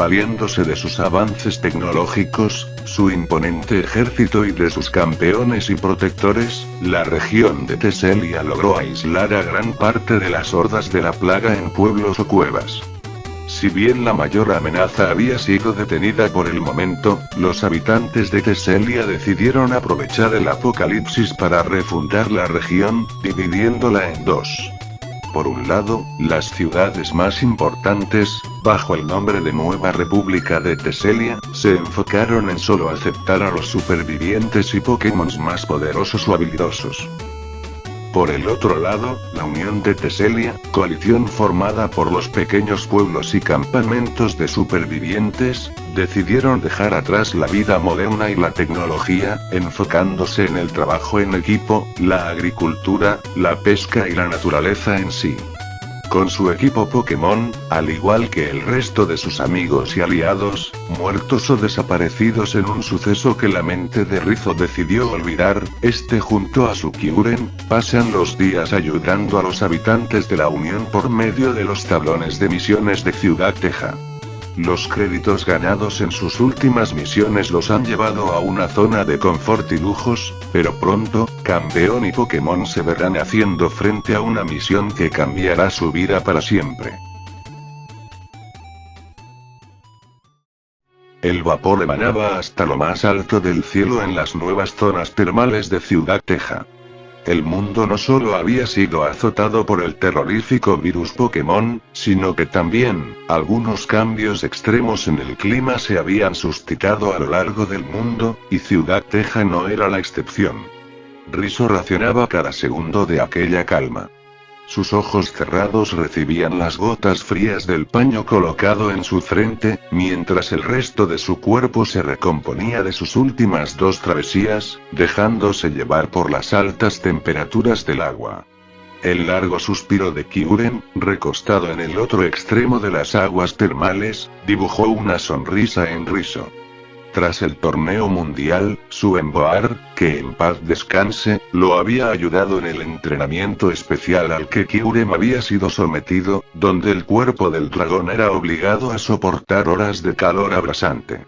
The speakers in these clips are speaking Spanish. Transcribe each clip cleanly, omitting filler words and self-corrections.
Valiéndose de sus avances tecnológicos, su imponente ejército y de sus campeones y protectores, la región de Teselia logró aislar a gran parte de las hordas de la plaga en pueblos o cuevas. Si bien la mayor amenaza había sido detenida por el momento, los habitantes de Teselia decidieron aprovechar el apocalipsis para refundar la región, dividiéndola en dos. Por un lado, las ciudades más importantes, bajo el nombre de Nueva República de Teselia, se enfocaron en solo aceptar a los supervivientes y Pokémon más poderosos o habilidosos. Por el otro lado, la Unión de Teselia, coalición formada por los pequeños pueblos y campamentos de supervivientes, decidieron dejar atrás la vida moderna y la tecnología, enfocándose en el trabajo en equipo, la agricultura, la pesca y la naturaleza en sí. Con su equipo Pokémon, al igual que el resto de sus amigos y aliados, muertos o desaparecidos en un suceso que la mente de Rizzo decidió olvidar, junto a su Kyurem, pasan los días ayudando a los habitantes de la Unión por medio de los tablones de misiones de Ciudad Teja. Los créditos ganados en sus últimas misiones los han llevado a una zona de confort y lujos, pero pronto, Campeón y Pokémon se verán haciendo frente a una misión que cambiará su vida para siempre. El vapor emanaba hasta lo más alto del cielo en las nuevas zonas termales de Ciudad Teja. El mundo no solo había sido azotado por el terrorífico virus Pokémon, sino que también, algunos cambios extremos en el clima se habían suscitado a lo largo del mundo, y Ciudad Teja no era la excepción. Rizzo racionaba cada segundo de aquella calma. Sus ojos cerrados recibían las gotas frías del paño colocado en su frente, mientras el resto de su cuerpo se recomponía de sus últimas dos travesías, dejándose llevar por las altas temperaturas del agua. El largo suspiro de Kyurem, recostado en el otro extremo de las aguas termales, dibujó una sonrisa en Rizzo. Tras el torneo mundial, su Emboar, que en paz descanse, lo había ayudado en el entrenamiento especial al que Kyurem había sido sometido, donde el cuerpo del dragón era obligado a soportar horas de calor abrasante.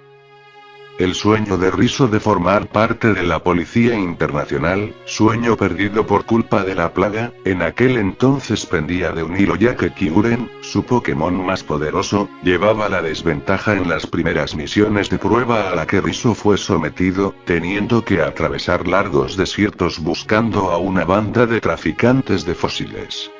El sueño de Rizzo de formar parte de la Policía Internacional, sueño perdido por culpa de la plaga, en aquel entonces pendía de un hilo ya que Kyurem, su Pokémon más poderoso, llevaba la desventaja en las primeras misiones de prueba a la que Rizzo fue sometido, teniendo que atravesar largos desiertos buscando a una banda de traficantes de fósiles.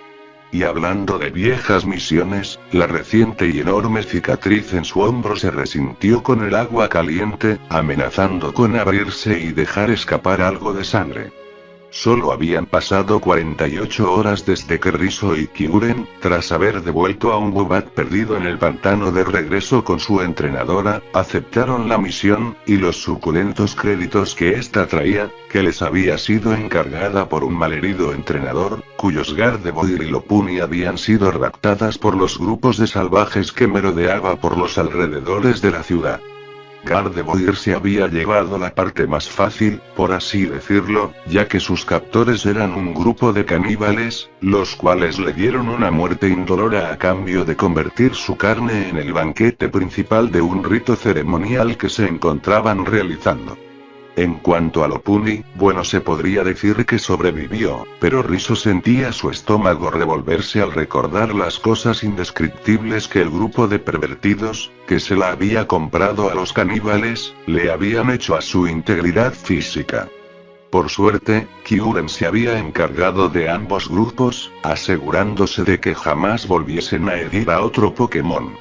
Y hablando de viejas misiones, la reciente y enorme cicatriz en su hombro se resintió con el agua caliente, amenazando con abrirse y dejar escapar algo de sangre. Solo habían pasado 48 horas desde que Rizzo y Kyurem, tras haber devuelto a un Woobat perdido en el pantano de regreso con su entrenadora, aceptaron la misión, y los suculentos créditos que esta traía, que les había sido encargada por un malherido entrenador, cuyos Gardevoir y Lopunny habían sido raptadas por los grupos de salvajes que merodeaba por los alrededores de la ciudad. Gardevoir se había llevado la parte más fácil, por así decirlo, ya que sus captores eran un grupo de caníbales, los cuales le dieron una muerte indolora a cambio de convertir su carne en el banquete principal de un rito ceremonial que se encontraban realizando. En cuanto a Lopunny, bueno, se podría decir que sobrevivió, pero Rizzo sentía su estómago revolverse al recordar las cosas indescriptibles que el grupo de pervertidos, que se la había comprado a los caníbales, le habían hecho a su integridad física. Por suerte, Kyurem se había encargado de ambos grupos, asegurándose de que jamás volviesen a herir a otro Pokémon.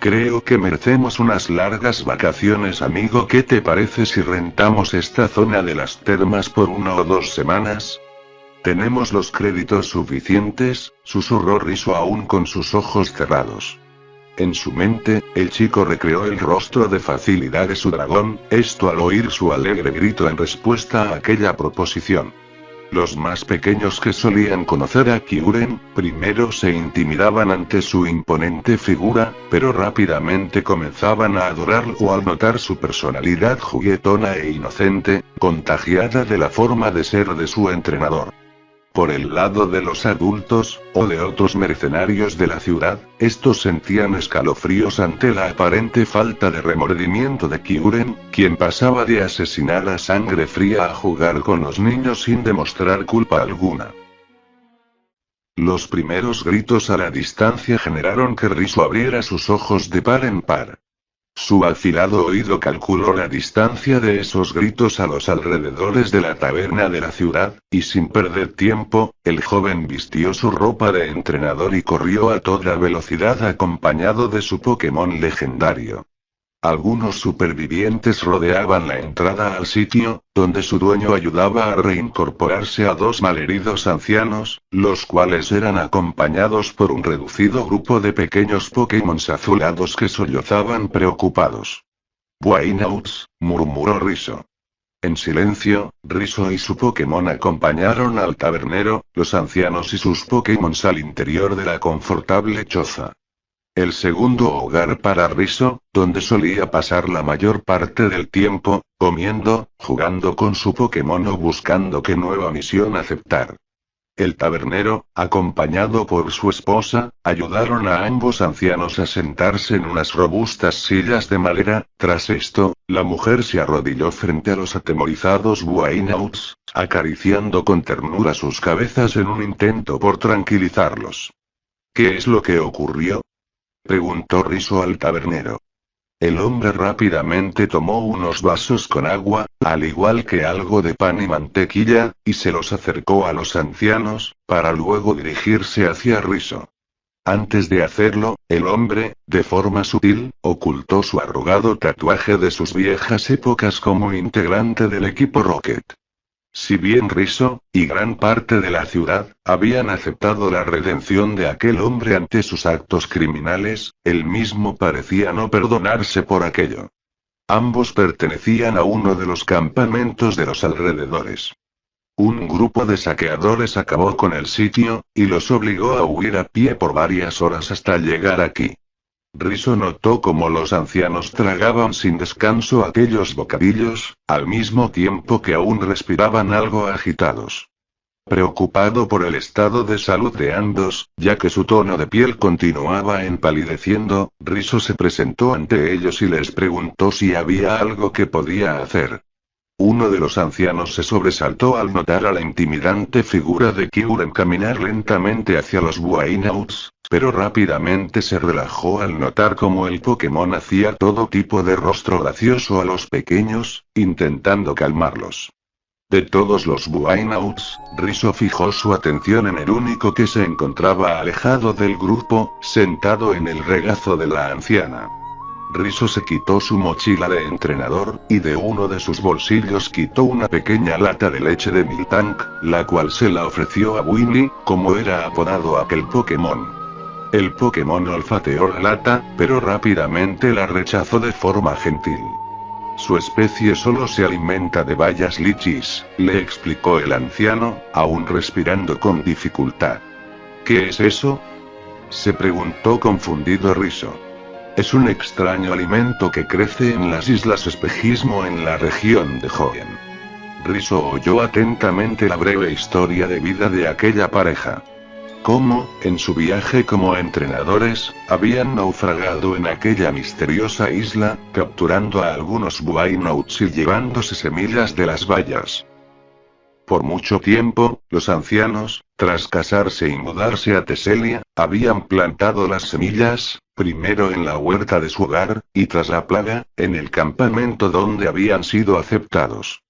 Creo que merecemos unas largas vacaciones, amigo. ¿Qué te parece si rentamos esta zona de las termas por 1 o 2 semanas? Tenemos los créditos suficientes, susurró Rizzo aún con sus ojos cerrados. En su mente, el chico recreó el rostro de facilidad de su dragón, esto al oír su alegre grito en respuesta a aquella proposición. Los más pequeños que solían conocer a Kyurem, primero se intimidaban ante su imponente figura, pero rápidamente comenzaban a adorarlo al notar su personalidad juguetona e inocente, contagiada de la forma de ser de su entrenador. Por el lado de los adultos, o de otros mercenarios de la ciudad, estos sentían escalofríos ante la aparente falta de remordimiento de Kyuren, quien pasaba de asesinar a sangre fría a jugar con los niños sin demostrar culpa alguna. Los primeros gritos a la distancia generaron que Riso abriera sus ojos de par en par. Su afilado oído calculó la distancia de esos gritos a los alrededores de la taberna de la ciudad, y sin perder tiempo, el joven vistió su ropa de entrenador y corrió a toda velocidad acompañado de su Pokémon legendario. Algunos supervivientes rodeaban la entrada al sitio, donde su dueño ayudaba a reincorporarse a dos malheridos ancianos, los cuales eran acompañados por un reducido grupo de pequeños Pokémon azulados que sollozaban preocupados. «Buainauts», murmuró Riso. En silencio, Riso y su Pokémon acompañaron al tabernero, los ancianos y sus Pokémon al interior de la confortable choza. El segundo hogar para Riso, donde solía pasar la mayor parte del tiempo, comiendo, jugando con su Pokémon o buscando qué nueva misión aceptar. El tabernero, acompañado por su esposa, ayudaron a ambos ancianos a sentarse en unas robustas sillas de madera. Tras esto, la mujer se arrodilló frente a los atemorizados Buainauts, acariciando con ternura sus cabezas en un intento por tranquilizarlos. ¿Qué es lo que ocurrió?, preguntó Riso al tabernero. El hombre rápidamente tomó unos vasos con agua, al igual que algo de pan y mantequilla, y se los acercó a los ancianos, para luego dirigirse hacia Riso. Antes de hacerlo, el hombre, de forma sutil, ocultó su arrugado tatuaje de sus viejas épocas como integrante del equipo Rocket. Si bien Riso, y gran parte de la ciudad, habían aceptado la redención de aquel hombre ante sus actos criminales, él mismo parecía no perdonarse por aquello. Ambos pertenecían a uno de los campamentos de los alrededores. Un grupo de saqueadores acabó con el sitio, y los obligó a huir a pie por varias horas hasta llegar aquí. Riso notó cómo los ancianos tragaban sin descanso aquellos bocadillos, al mismo tiempo que aún respiraban algo agitados. Preocupado por el estado de salud de ambos, ya que su tono de piel continuaba empalideciendo, Riso se presentó ante ellos y les preguntó si había algo que podía hacer. Uno de los ancianos se sobresaltó al notar a la intimidante figura de Kyuren caminar lentamente hacia los Buainauts, pero rápidamente se relajó al notar cómo el Pokémon hacía todo tipo de rostro gracioso a los pequeños, intentando calmarlos. De todos los Buainauts, Riso fijó su atención en el único que se encontraba alejado del grupo, sentado en el regazo de la anciana. Riso se quitó su mochila de entrenador, y de uno de sus bolsillos quitó una pequeña lata de leche de Miltank, la cual se la ofreció a Winnie, como era apodado aquel Pokémon. El Pokémon olfateó la lata, pero rápidamente la rechazó de forma gentil. Su especie solo se alimenta de bayas lichis, le explicó el anciano, aún respirando con dificultad. ¿Qué es eso?, se preguntó confundido Riso. Es un extraño alimento que crece en las Islas Espejismo en la región de Hoenn. Riso oyó atentamente la breve historia de vida de aquella pareja. Cómo, en su viaje como entrenadores, habían naufragado en aquella misteriosa isla, capturando a algunos Buainauts y llevándose semillas de las bayas. Por mucho tiempo, los ancianos, tras casarse y mudarse a Teselia, habían plantado las semillas, primero en la huerta de su hogar, y tras la plaga, en el campamento donde habían sido aceptados.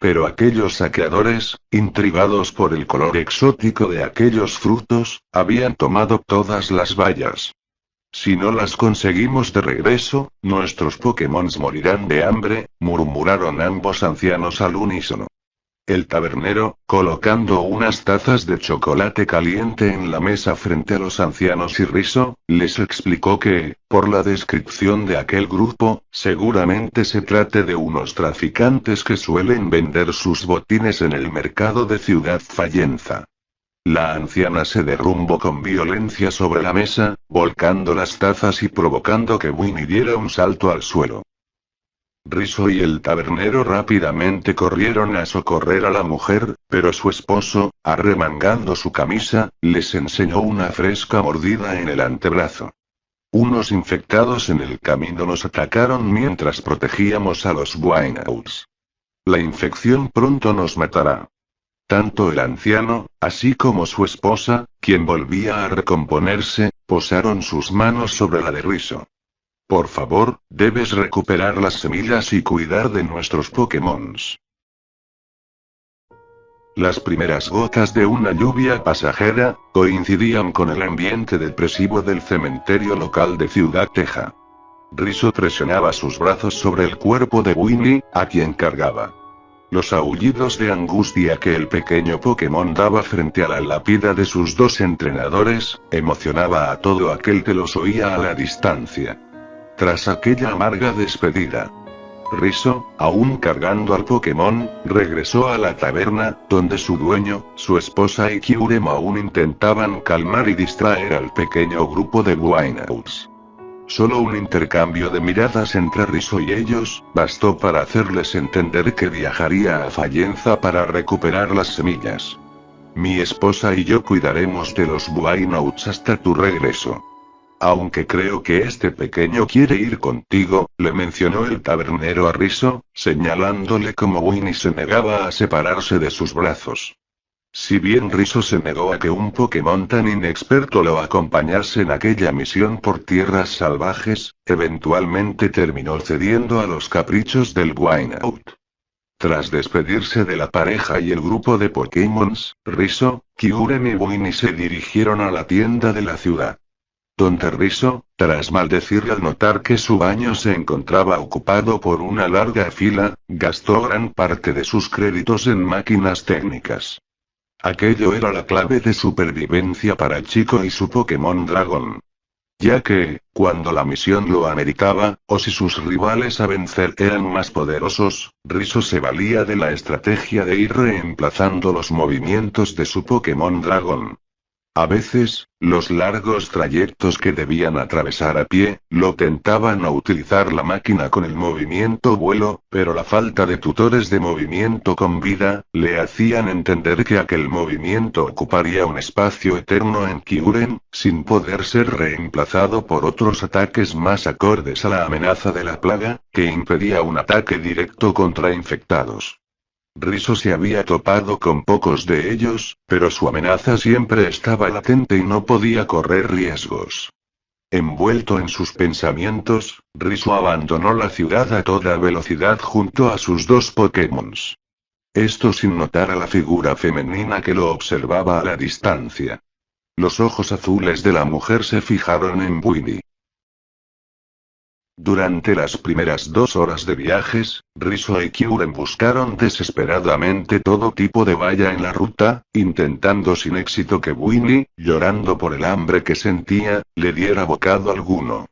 Pero aquellos saqueadores, intrigados por el color exótico de aquellos frutos, habían tomado todas las bayas. Si no las conseguimos de regreso, nuestros Pokémon morirán de hambre, murmuraron ambos ancianos al unísono. El tabernero, colocando unas tazas de chocolate caliente en la mesa frente a los ancianos y Riso, les explicó que, por la descripción de aquel grupo, seguramente se trate de unos traficantes que suelen vender sus botines en el mercado de Ciudad Fallenza. La anciana se derrumbó con violencia sobre la mesa, volcando las tazas y provocando que Winnie diera un salto al suelo. Riso y el tabernero rápidamente corrieron a socorrer a la mujer, pero su esposo, arremangando su camisa, les enseñó una fresca mordida en el antebrazo. Unos infectados en el camino nos atacaron mientras protegíamos a los Wineouts. La infección pronto nos matará. Tanto el anciano, así como su esposa, quien volvía a recomponerse, posaron sus manos sobre la de Riso. Por favor, debes recuperar las semillas y cuidar de nuestros Pokémons. Las primeras gotas de una lluvia pasajera, coincidían con el ambiente depresivo del cementerio local de Ciudad Teja. Riso presionaba sus brazos sobre el cuerpo de Winnie, a quien cargaba. Los aullidos de angustia que el pequeño Pokémon daba frente a la lápida de sus dos entrenadores, emocionaba a todo aquel que los oía a la distancia. Tras aquella amarga despedida, Riso, aún cargando al Pokémon, regresó a la taberna, donde su dueño, su esposa y Kyurem aún intentaban calmar y distraer al pequeño grupo de Wineouts. Solo un intercambio de miradas entre Riso y ellos, bastó para hacerles entender que viajaría a Fayenza para recuperar las semillas. Mi esposa y yo cuidaremos de los Wineouts hasta tu regreso. Aunque creo que este pequeño quiere ir contigo, le mencionó el tabernero a Riso, señalándole como Winnie se negaba a separarse de sus brazos. Si bien Riso se negó a que un Pokémon tan inexperto lo acompañase en aquella misión por tierras salvajes, eventualmente terminó cediendo a los caprichos del Wineout. Tras despedirse de la pareja y el grupo de Pokémons, Riso, Kyurem y Winnie se dirigieron a la tienda de la ciudad. Donde Riso, tras maldecirle al notar que su baño se encontraba ocupado por una larga fila, gastó gran parte de sus créditos en máquinas técnicas. Aquello era la clave de supervivencia para el chico y su Pokémon Dragon. Ya que, cuando la misión lo ameritaba, o si sus rivales a vencer eran más poderosos, Riso se valía de la estrategia de ir reemplazando los movimientos de su Pokémon Dragon. A veces, los largos trayectos que debían atravesar a pie, lo tentaban a utilizar la máquina con el movimiento vuelo, pero la falta de tutores de movimiento con vida, le hacían entender que aquel movimiento ocuparía un espacio eterno en Kyurem, sin poder ser reemplazado por otros ataques más acordes a la amenaza de la plaga, que impedía un ataque directo contra infectados. Riso se había topado con pocos de ellos, pero su amenaza siempre estaba latente y no podía correr riesgos. Envuelto en sus pensamientos, Riso abandonó la ciudad a toda velocidad junto a sus dos Pokémons. Esto sin notar a la figura femenina que lo observaba a la distancia. Los ojos azules de la mujer se fijaron en Winnie. Durante las primeras 2 horas de viajes, Riso y Kyurem buscaron desesperadamente todo tipo de valla en la ruta, intentando sin éxito que Winnie, llorando por el hambre que sentía, le diera bocado alguno.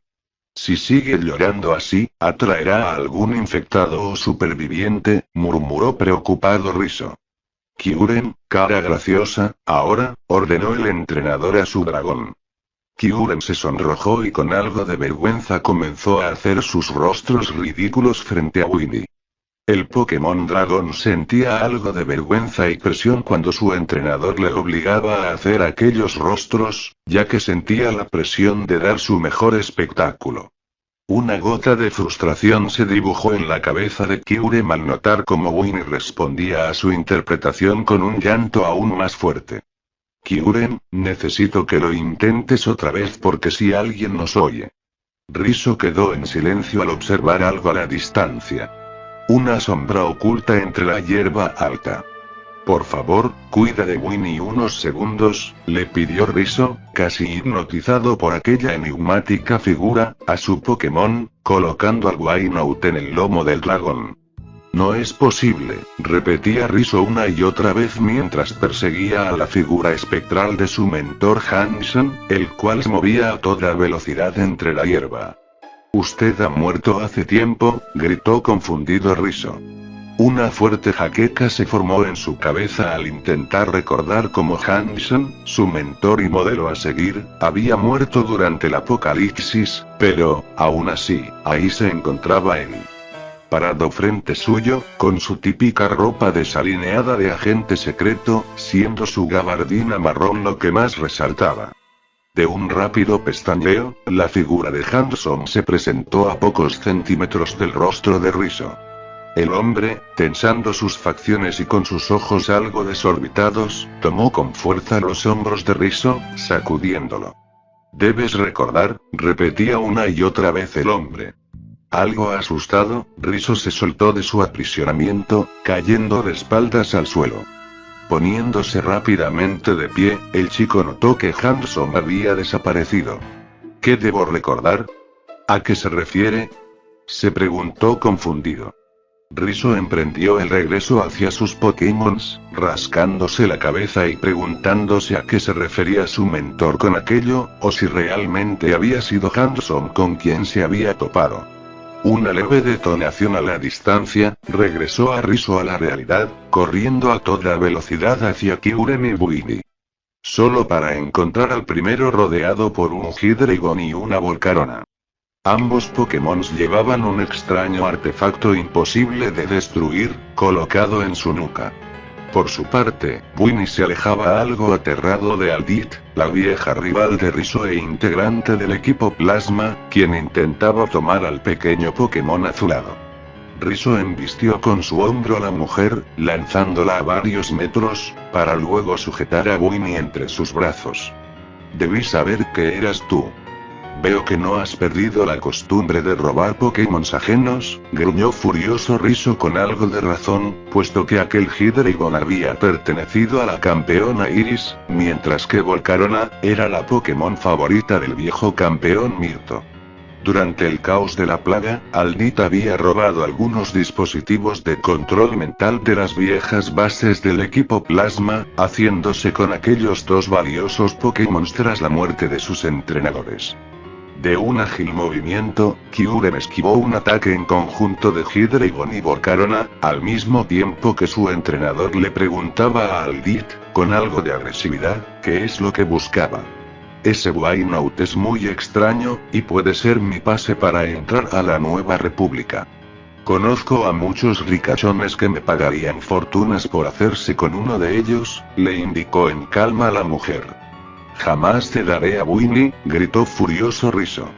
Si sigue llorando así, atraerá a algún infectado o superviviente, murmuró preocupado Riso. Kyurem, cara graciosa, ahora, ordenó el entrenador a su dragón. Kyurem se sonrojó y con algo de vergüenza comenzó a hacer sus rostros ridículos frente a Winnie. El Pokémon Dragón sentía algo de vergüenza y presión cuando su entrenador le obligaba a hacer aquellos rostros, ya que sentía la presión de dar su mejor espectáculo. Una gota de frustración se dibujó en la cabeza de Kyurem al notar cómo Winnie respondía a su interpretación con un llanto aún más fuerte. Kyurem, necesito que lo intentes otra vez porque si alguien nos oye. Riso quedó en silencio al observar algo a la distancia. Una sombra oculta entre la hierba alta. Por favor, cuida de Winnie unos segundos, le pidió Riso, casi hipnotizado por aquella enigmática figura, a su Pokémon, colocando al Wynout en el lomo del dragón. No es posible, repetía Riso una y otra vez mientras perseguía a la figura espectral de su mentor Hansen, el cual se movía a toda velocidad entre la hierba. Usted ha muerto hace tiempo, gritó confundido Riso. Una fuerte jaqueca se formó en su cabeza al intentar recordar cómo Hansen, su mentor y modelo a seguir, había muerto durante el apocalipsis, pero, aún así, ahí se encontraba él. parado frente suyo, con su típica ropa desalineada de agente secreto, siendo su gabardina marrón lo que más resaltaba. De un rápido pestañeo, la figura de Hanson se presentó a pocos centímetros del rostro de Rizzo. El hombre, tensando sus facciones y con sus ojos algo desorbitados, tomó con fuerza los hombros de Rizzo, sacudiéndolo. «Debes recordar», repetía una y otra vez el hombre. Algo asustado, Rizzo se soltó de su aprisionamiento, cayendo de espaldas al suelo. Poniéndose rápidamente de pie, el chico notó que Hanson había desaparecido. «¿Qué debo recordar? ¿A qué se refiere?», se preguntó confundido. Rizzo emprendió el regreso hacia sus Pokémons, rascándose la cabeza y preguntándose a qué se refería su mentor con aquello, o si realmente había sido Hanson con quien se había topado. Una leve detonación a la distancia, regresó a Rizzo a la realidad, corriendo a toda velocidad hacia Kyurem y Buini. Solo para encontrar al primero rodeado por un Hydreigon y una Volcarona. Ambos Pokémon llevaban un extraño artefacto imposible de destruir, colocado en su nuca. Por su parte, Buini se alejaba algo aterrado de Aldit, la vieja rival de Rizzo e integrante del equipo Plasma, quien intentaba tomar al pequeño Pokémon azulado. Rizzo embistió con su hombro a la mujer, lanzándola a varios metros, para luego sujetar a Buini entre sus brazos. «Debí saber que eras tú. Veo que no has perdido la costumbre de robar Pokémons ajenos», gruñó furioso Rizzo con algo de razón, puesto que aquel Hydreigon había pertenecido a la campeona Iris, mientras que Volcarona era la Pokémon favorita del viejo campeón Mirto. Durante el caos de la plaga, Aldit había robado algunos dispositivos de control mental de las viejas bases del equipo Plasma, haciéndose con aquellos dos valiosos Pokémon tras la muerte de sus entrenadores. De un ágil movimiento, Kyurem esquivó un ataque en conjunto de Hydreigon y Volcarona, al mismo tiempo que su entrenador le preguntaba a Aldit, con algo de agresividad, qué es lo que buscaba. «Ese Wynout es muy extraño, y puede ser mi pase para entrar a la Nueva República. Conozco a muchos ricachones que me pagarían fortunas por hacerse con uno de ellos», le indicó en calma la mujer. «Jamás te daré a Buini», gritó furioso Rizzo.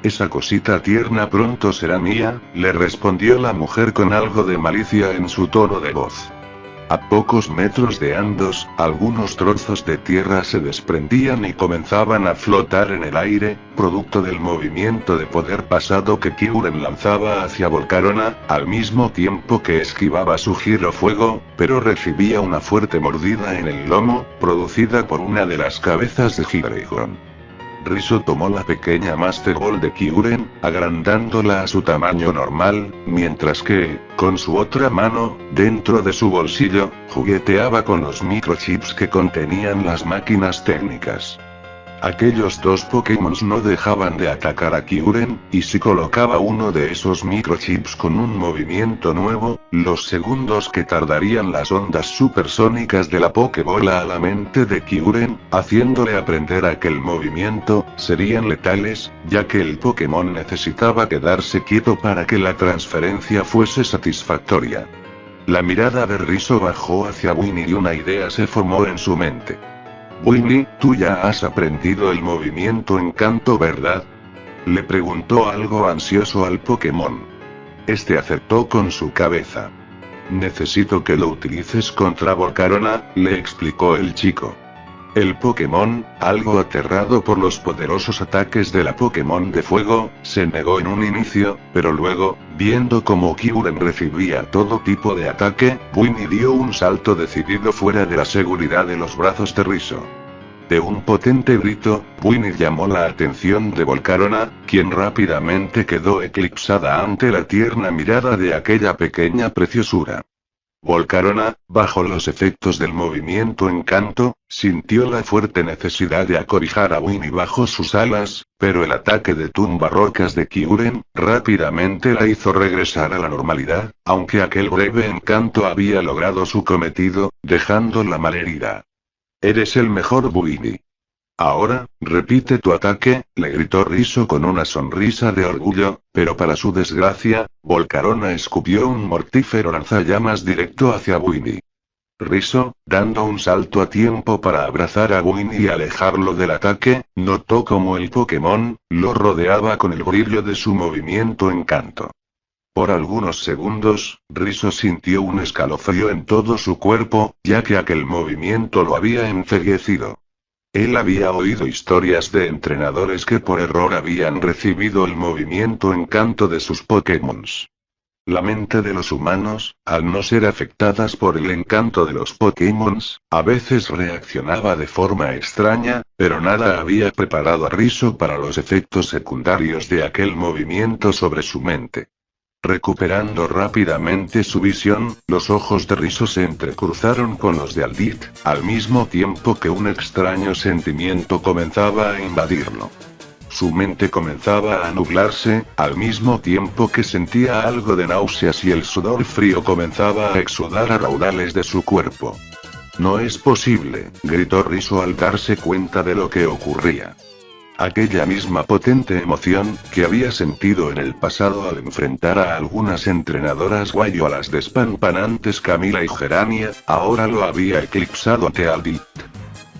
«Esa cosita tierna pronto será mía», le respondió la mujer con algo de malicia en su tono de voz. A pocos metros de ambos, algunos trozos de tierra se desprendían y comenzaban a flotar en el aire, producto del movimiento de poder pasado que Kyurem lanzaba hacia Volcarona, al mismo tiempo que esquivaba su girofuego, pero recibía una fuerte mordida en el lomo, producida por una de las cabezas de Hydreigon. Rizzo tomó la pequeña Master Ball de Kyurem, agrandándola a su tamaño normal, mientras que, con su otra mano, dentro de su bolsillo, jugueteaba con los microchips que contenían las máquinas técnicas. Aquellos dos Pokémon no dejaban de atacar a Kyurem, y si colocaba uno de esos microchips con un movimiento nuevo, los segundos que tardarían las ondas supersónicas de la Pokébola a la mente de Kyurem, haciéndole aprender aquel movimiento, serían letales, ya que el Pokémon necesitaba quedarse quieto para que la transferencia fuese satisfactoria. La mirada de Rizzo bajó hacia Buini y una idea se formó en su mente. «Buini, tú ya has aprendido el movimiento Encanto, ¿verdad?», le preguntó algo ansioso al Pokémon. Este aceptó con su cabeza. «Necesito que lo utilices contra Volcarona», le explicó el chico. El Pokémon, algo aterrado por los poderosos ataques de la Pokémon de fuego, se negó en un inicio, pero luego, viendo cómo Kyurem recibía todo tipo de ataque, Buini dio un salto decidido fuera de la seguridad de los brazos de Rizzo. De un potente grito, Buini llamó la atención de Volcarona, quien rápidamente quedó eclipsada ante la tierna mirada de aquella pequeña preciosura. Volcarona, bajo los efectos del movimiento Encanto, sintió la fuerte necesidad de acobijar a Buini bajo sus alas, pero el ataque de tumbarrocas de Kyurem, rápidamente la hizo regresar a la normalidad, aunque aquel breve encanto había logrado su cometido, dejándola malherida. «Eres el mejor, Buini. Ahora, repite tu ataque, le gritó Riso con una sonrisa de orgullo, pero para su desgracia, Volcarona escupió un mortífero lanzallamas directo hacia Winnie. Riso, dando un salto a tiempo para abrazar a Winnie y alejarlo del ataque, notó como el Pokémon lo rodeaba con el brillo de su movimiento encanto. Por algunos segundos, Riso sintió un escalofrío en todo su cuerpo, ya que aquel movimiento lo había enceguecido. Él había oído historias de entrenadores que por error habían recibido el movimiento encanto de sus Pokémons. La mente de los humanos, al no ser afectadas por el encanto de los Pokémons, a veces reaccionaba de forma extraña, pero nada había preparado a Riso para los efectos secundarios de aquel movimiento sobre su mente. Recuperando rápidamente su visión, los ojos de Riso se entrecruzaron con los de Aldit, al mismo tiempo que un extraño sentimiento comenzaba a invadirlo. Su mente comenzaba a nublarse, al mismo tiempo que sentía algo de náuseas y el sudor frío comenzaba a exudar a raudales de su cuerpo. No es posible, gritó Riso al darse cuenta de lo que ocurría. Aquella misma potente emoción que había sentido en el pasado al enfrentar a algunas entrenadoras guayo a las despampanantes Camila y Gerania, ahora lo había eclipsado ante Aldit.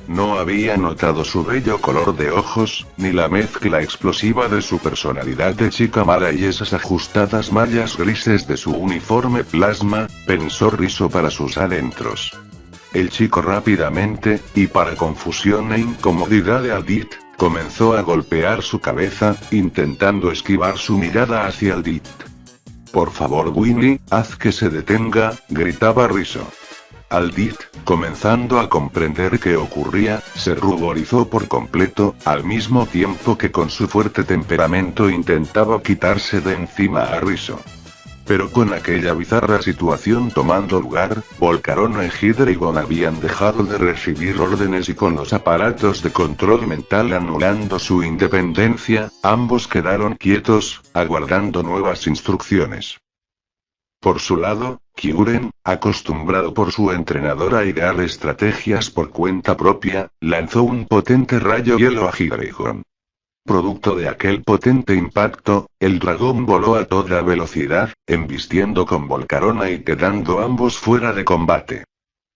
No había notado su bello color de ojos, ni la mezcla explosiva de su personalidad de chica mala y esas ajustadas mallas grises de su uniforme plasma, pensó Riso para sus adentros. El chico rápidamente, y para confusión e incomodidad de Aldit, comenzó a golpear su cabeza, intentando esquivar su mirada hacia Aldit. Por favor Winnie, haz que se detenga, gritaba Riso. Aldit, comenzando a comprender qué ocurría, se ruborizó por completo, al mismo tiempo que con su fuerte temperamento intentaba quitarse de encima a Riso. Pero con aquella bizarra situación tomando lugar, Volcarona y Hydreigon habían dejado de recibir órdenes y con los aparatos de control mental anulando su independencia, ambos quedaron quietos, aguardando nuevas instrucciones. Por su lado, Kyurem, acostumbrado por su entrenador a idear estrategias por cuenta propia, lanzó un potente rayo hielo a Hydreigon. Producto de aquel potente impacto, el dragón voló a toda velocidad, embistiendo con Volcarona y quedando ambos fuera de combate.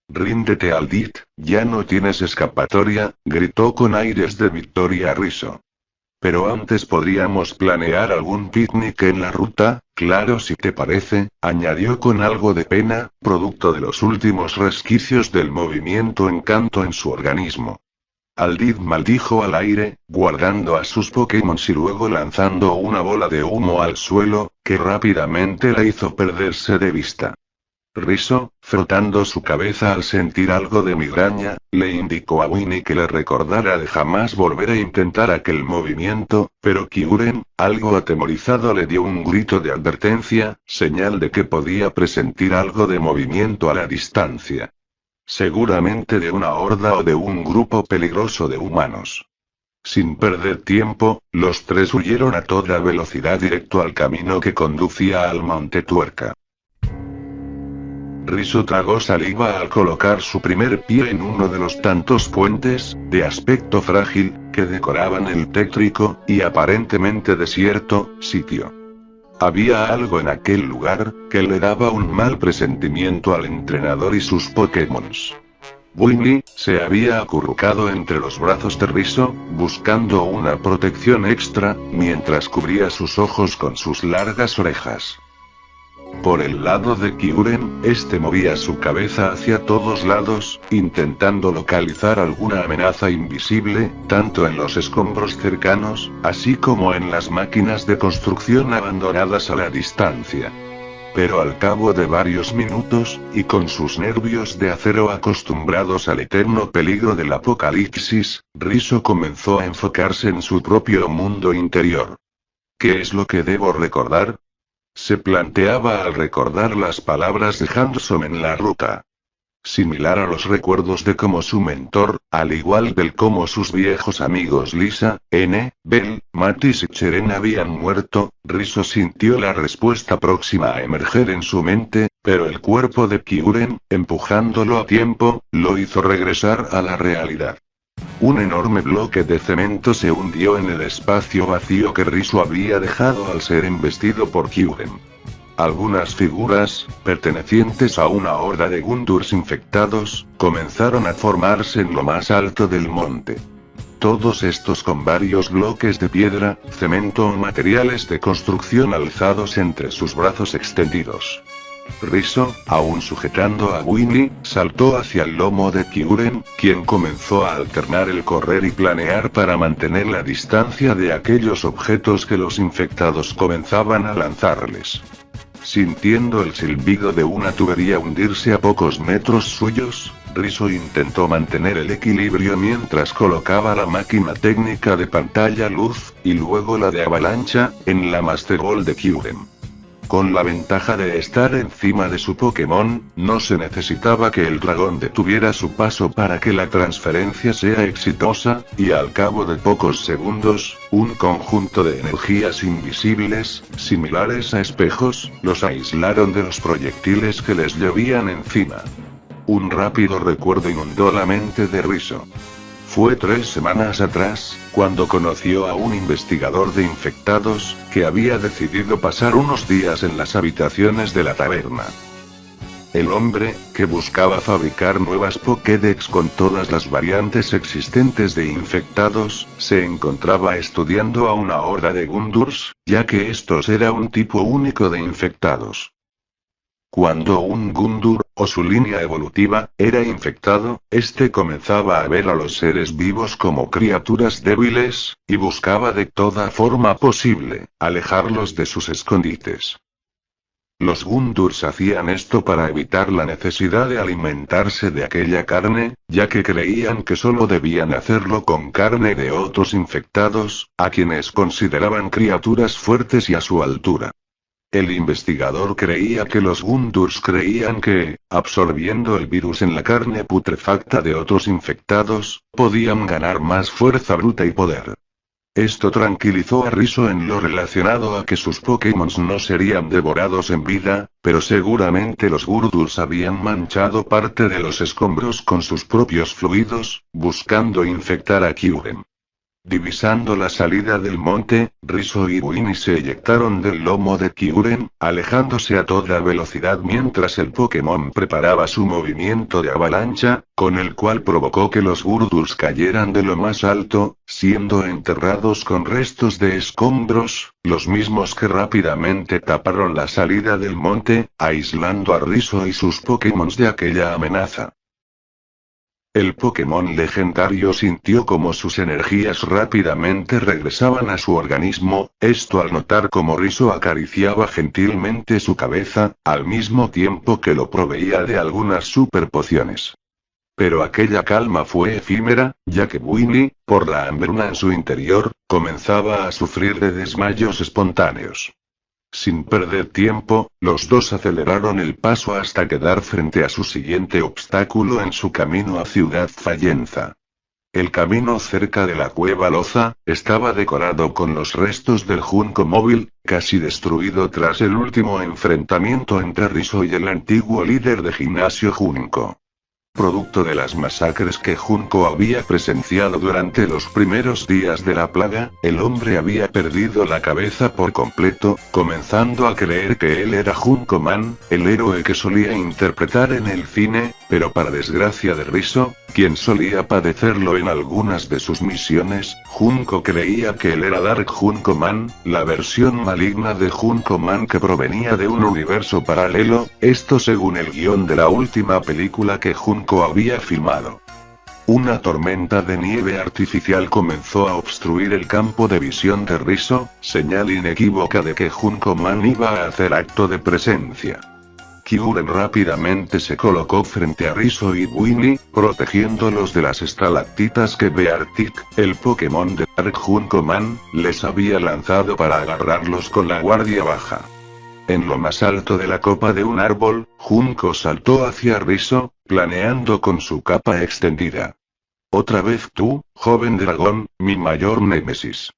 «Ríndete Aldit, ya no tienes escapatoria», gritó con aires de victoria Riso. «Pero antes podríamos planear algún picnic en la ruta, claro si te parece», añadió con algo de pena, producto de los últimos resquicios del movimiento encanto en su organismo. Aldit maldijo al aire, guardando a sus Pokémon y luego lanzando una bola de humo al suelo, que rápidamente la hizo perderse de vista. Riso, frotando su cabeza al sentir algo de migraña, le indicó a Winnie que le recordara de jamás volver a intentar aquel movimiento, pero Kyurem, algo atemorizado le dio un grito de advertencia, señal de que podía presentir algo de movimiento a la distancia. Seguramente de una horda o de un grupo peligroso de humanos. Sin perder tiempo, los tres huyeron a toda velocidad directo al camino que conducía al Monte Tuerca. Riso tragó saliva al colocar su primer pie en uno de los tantos puentes, de aspecto frágil, que decoraban el tétrico, y aparentemente desierto, sitio. Había algo en aquel lugar, que le daba un mal presentimiento al entrenador y sus Pokémons. Winnie, se había acurrucado entre los brazos de Riso, buscando una protección extra, mientras cubría sus ojos con sus largas orejas. Por el lado de Kyurem, este movía su cabeza hacia todos lados, intentando localizar alguna amenaza invisible, tanto en los escombros cercanos, así como en las máquinas de construcción abandonadas a la distancia. Pero al cabo de varios minutos, y con sus nervios de acero acostumbrados al eterno peligro del apocalipsis, Riso comenzó a enfocarse en su propio mundo interior. ¿Qué es lo que debo recordar?, se planteaba al recordar las palabras de Handsome en la ruta. Similar a los recuerdos de cómo su mentor, al igual del cómo sus viejos amigos Lisa, N, Bell, Mattis y Cheren habían muerto, Riso sintió la respuesta próxima a emerger en su mente, pero el cuerpo de Kyurem, empujándolo a tiempo, lo hizo regresar a la realidad. Un enorme bloque de cemento se hundió en el espacio vacío que Riso había dejado al ser embestido por Kyurem. Algunas figuras, pertenecientes a una horda de Gundurs infectados, comenzaron a formarse en lo más alto del monte. Todos estos con varios bloques de piedra, cemento o materiales de construcción alzados entre sus brazos extendidos. Riso, aún sujetando a Winnie, saltó hacia el lomo de Kyurem, quien comenzó a alternar el correr y planear para mantener la distancia de aquellos objetos que los infectados comenzaban a lanzarles. Sintiendo el silbido de una tubería hundirse a pocos metros suyos, Riso intentó mantener el equilibrio mientras colocaba la máquina técnica de pantalla luz, y luego la de avalancha, en la Master Ball de Kyurem. Con la ventaja de estar encima de su Pokémon, no se necesitaba que el dragón detuviera su paso para que la transferencia sea exitosa, y al cabo de pocos segundos, un conjunto de energías invisibles, similares a espejos, los aislaron de los proyectiles que les llovían encima. Un rápido recuerdo inundó la mente de Riso. Fue 3 semanas atrás, cuando conoció a un investigador de infectados, que había decidido pasar unos días en las habitaciones de la taberna. El hombre, que buscaba fabricar nuevas Pokédex con todas las variantes existentes de infectados, se encontraba estudiando a una horda de Gundurs, ya que estos era un tipo único de infectados. Cuando un Gundur, o su línea evolutiva, era infectado, este comenzaba a ver a los seres vivos como criaturas débiles, y buscaba de toda forma posible, alejarlos de sus escondites. Los Gundurs hacían esto para evitar la necesidad de alimentarse de aquella carne, ya que creían que solo debían hacerlo con carne de otros infectados, a quienes consideraban criaturas fuertes y a su altura. El investigador creía que los Gundurs creían que, absorbiendo el virus en la carne putrefacta de otros infectados, podían ganar más fuerza bruta y poder. Esto tranquilizó a Riso en lo relacionado a que sus Pokémon no serían devorados en vida, pero seguramente los Gundurs habían manchado parte de los escombros con sus propios fluidos, buscando infectar a Kyurem. Divisando la salida del monte, Riso y Winnie se eyectaron del lomo de Kyurem, alejándose a toda velocidad mientras el Pokémon preparaba su movimiento de avalancha, con el cual provocó que los Gundurs cayeran de lo más alto, siendo enterrados con restos de escombros, los mismos que rápidamente taparon la salida del monte, aislando a Riso y sus Pokémon de aquella amenaza. El Pokémon legendario sintió como sus energías rápidamente regresaban a su organismo, esto al notar como Riso acariciaba gentilmente su cabeza, al mismo tiempo que lo proveía de algunas super pociones. Pero aquella calma fue efímera, ya que Winnie, por la hambruna en su interior, comenzaba a sufrir de desmayos espontáneos. Sin perder tiempo, los dos aceleraron el paso hasta quedar frente a su siguiente obstáculo en su camino a Ciudad Fallenza. El camino cerca de la cueva Loza, estaba decorado con los restos del Junco Móvil, casi destruido tras el último enfrentamiento entre Riso y el antiguo líder de gimnasio Junco. Producto de las masacres que Junco había presenciado durante los primeros días de la plaga, el hombre había perdido la cabeza por completo, comenzando a creer que él era Junco Man, el héroe que solía interpretar en el cine, pero para desgracia de Riso, quien solía padecerlo en algunas de sus misiones, Junco creía que él era Dark Junco Man, la versión maligna de Junco Man que provenía de un universo paralelo, esto según el guión de la última película que Junco había filmado. Una tormenta de nieve artificial comenzó a obstruir el campo de visión de Riso, señal inequívoca de que Junco Man iba a hacer acto de presencia. Kyurem rápidamente se colocó frente a Riso y Winnie, protegiéndolos de las estalactitas que Beartic, el Pokémon de Dark Junco Man, les había lanzado para agarrarlos con la guardia baja. En lo más alto de la copa de un árbol, Junco saltó hacia Riso, planeando con su capa extendida. Otra vez tú, joven dragón, mi mayor némesis.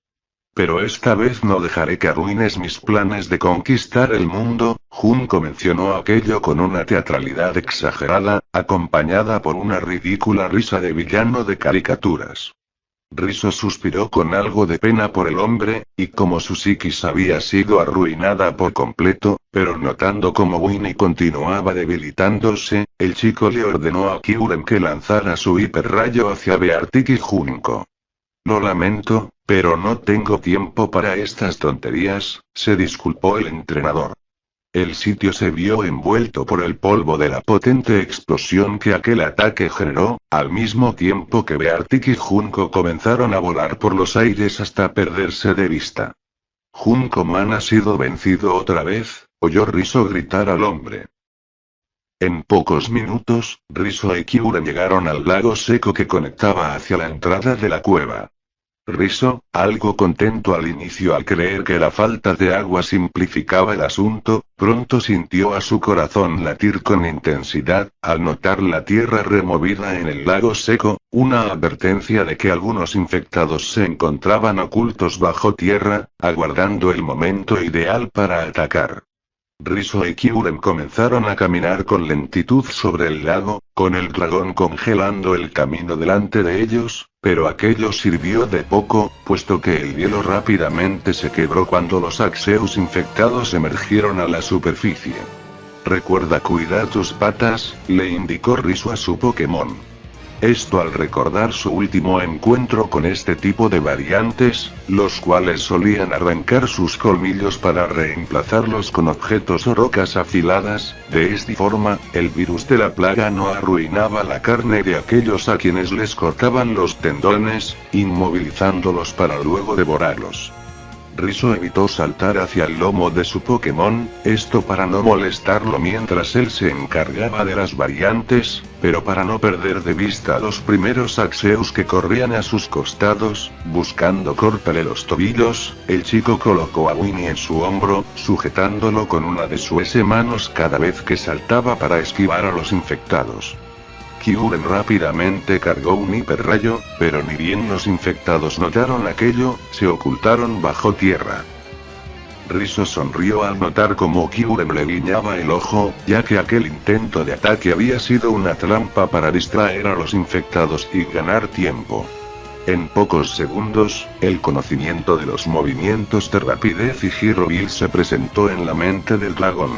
Pero esta vez no dejaré que arruines mis planes de conquistar el mundo. Junko mencionó aquello con una teatralidad exagerada, acompañada por una ridícula risa de villano de caricaturas. Riso suspiró con algo de pena por el hombre, y como su psiquis había sido arruinada por completo, pero notando cómo Winnie continuaba debilitándose, el chico le ordenó a Kyuren que lanzara su hiperrayo hacia Beartic y Junko. Lo lamento, pero no tengo tiempo para estas tonterías, se disculpó el entrenador. El sitio se vio envuelto por el polvo de la potente explosión que aquel ataque generó, al mismo tiempo que Beartic y Junko comenzaron a volar por los aires hasta perderse de vista. Junko-man ha sido vencido otra vez, oyó Riso gritar al hombre. En pocos minutos, Riso y Kyuren llegaron al lago seco que conectaba hacia la entrada de la cueva. Riso, algo contento al inicio al creer que la falta de agua simplificaba el asunto, pronto sintió a su corazón latir con intensidad, al notar la tierra removida en el lago seco, una advertencia de que algunos infectados se encontraban ocultos bajo tierra, aguardando el momento ideal para atacar. Riso y Kyuren comenzaron a caminar con lentitud sobre el lago, con el dragón congelando el camino delante de ellos, pero aquello sirvió de poco, puesto que el hielo rápidamente se quebró cuando los Axeus infectados emergieron a la superficie. Recuerda cuidar tus patas, le indicó Riso a su Pokémon. Esto al recordar su último encuentro con este tipo de variantes, los cuales solían arrancar sus colmillos para reemplazarlos con objetos o rocas afiladas. De esta forma, el virus de la plaga no arruinaba la carne de aquellos a quienes les cortaban los tendones, inmovilizándolos para luego devorarlos. Riso evitó saltar hacia el lomo de su Pokémon, esto para no molestarlo mientras él se encargaba de las variantes, pero para no perder de vista a los primeros Axeus que corrían a sus costados, buscando cortarle los tobillos, el chico colocó a Winnie en su hombro, sujetándolo con una de sus manos cada vez que saltaba para esquivar a los infectados. Kyuren rápidamente cargó un hiperrayo, pero ni bien los infectados notaron aquello, se ocultaron bajo tierra. Riso sonrió al notar cómo Kyuren le guiñaba el ojo, ya que aquel intento de ataque había sido una trampa para distraer a los infectados y ganar tiempo. En pocos segundos, el conocimiento de los movimientos de rapidez y giro vil se presentó en la mente del dragón.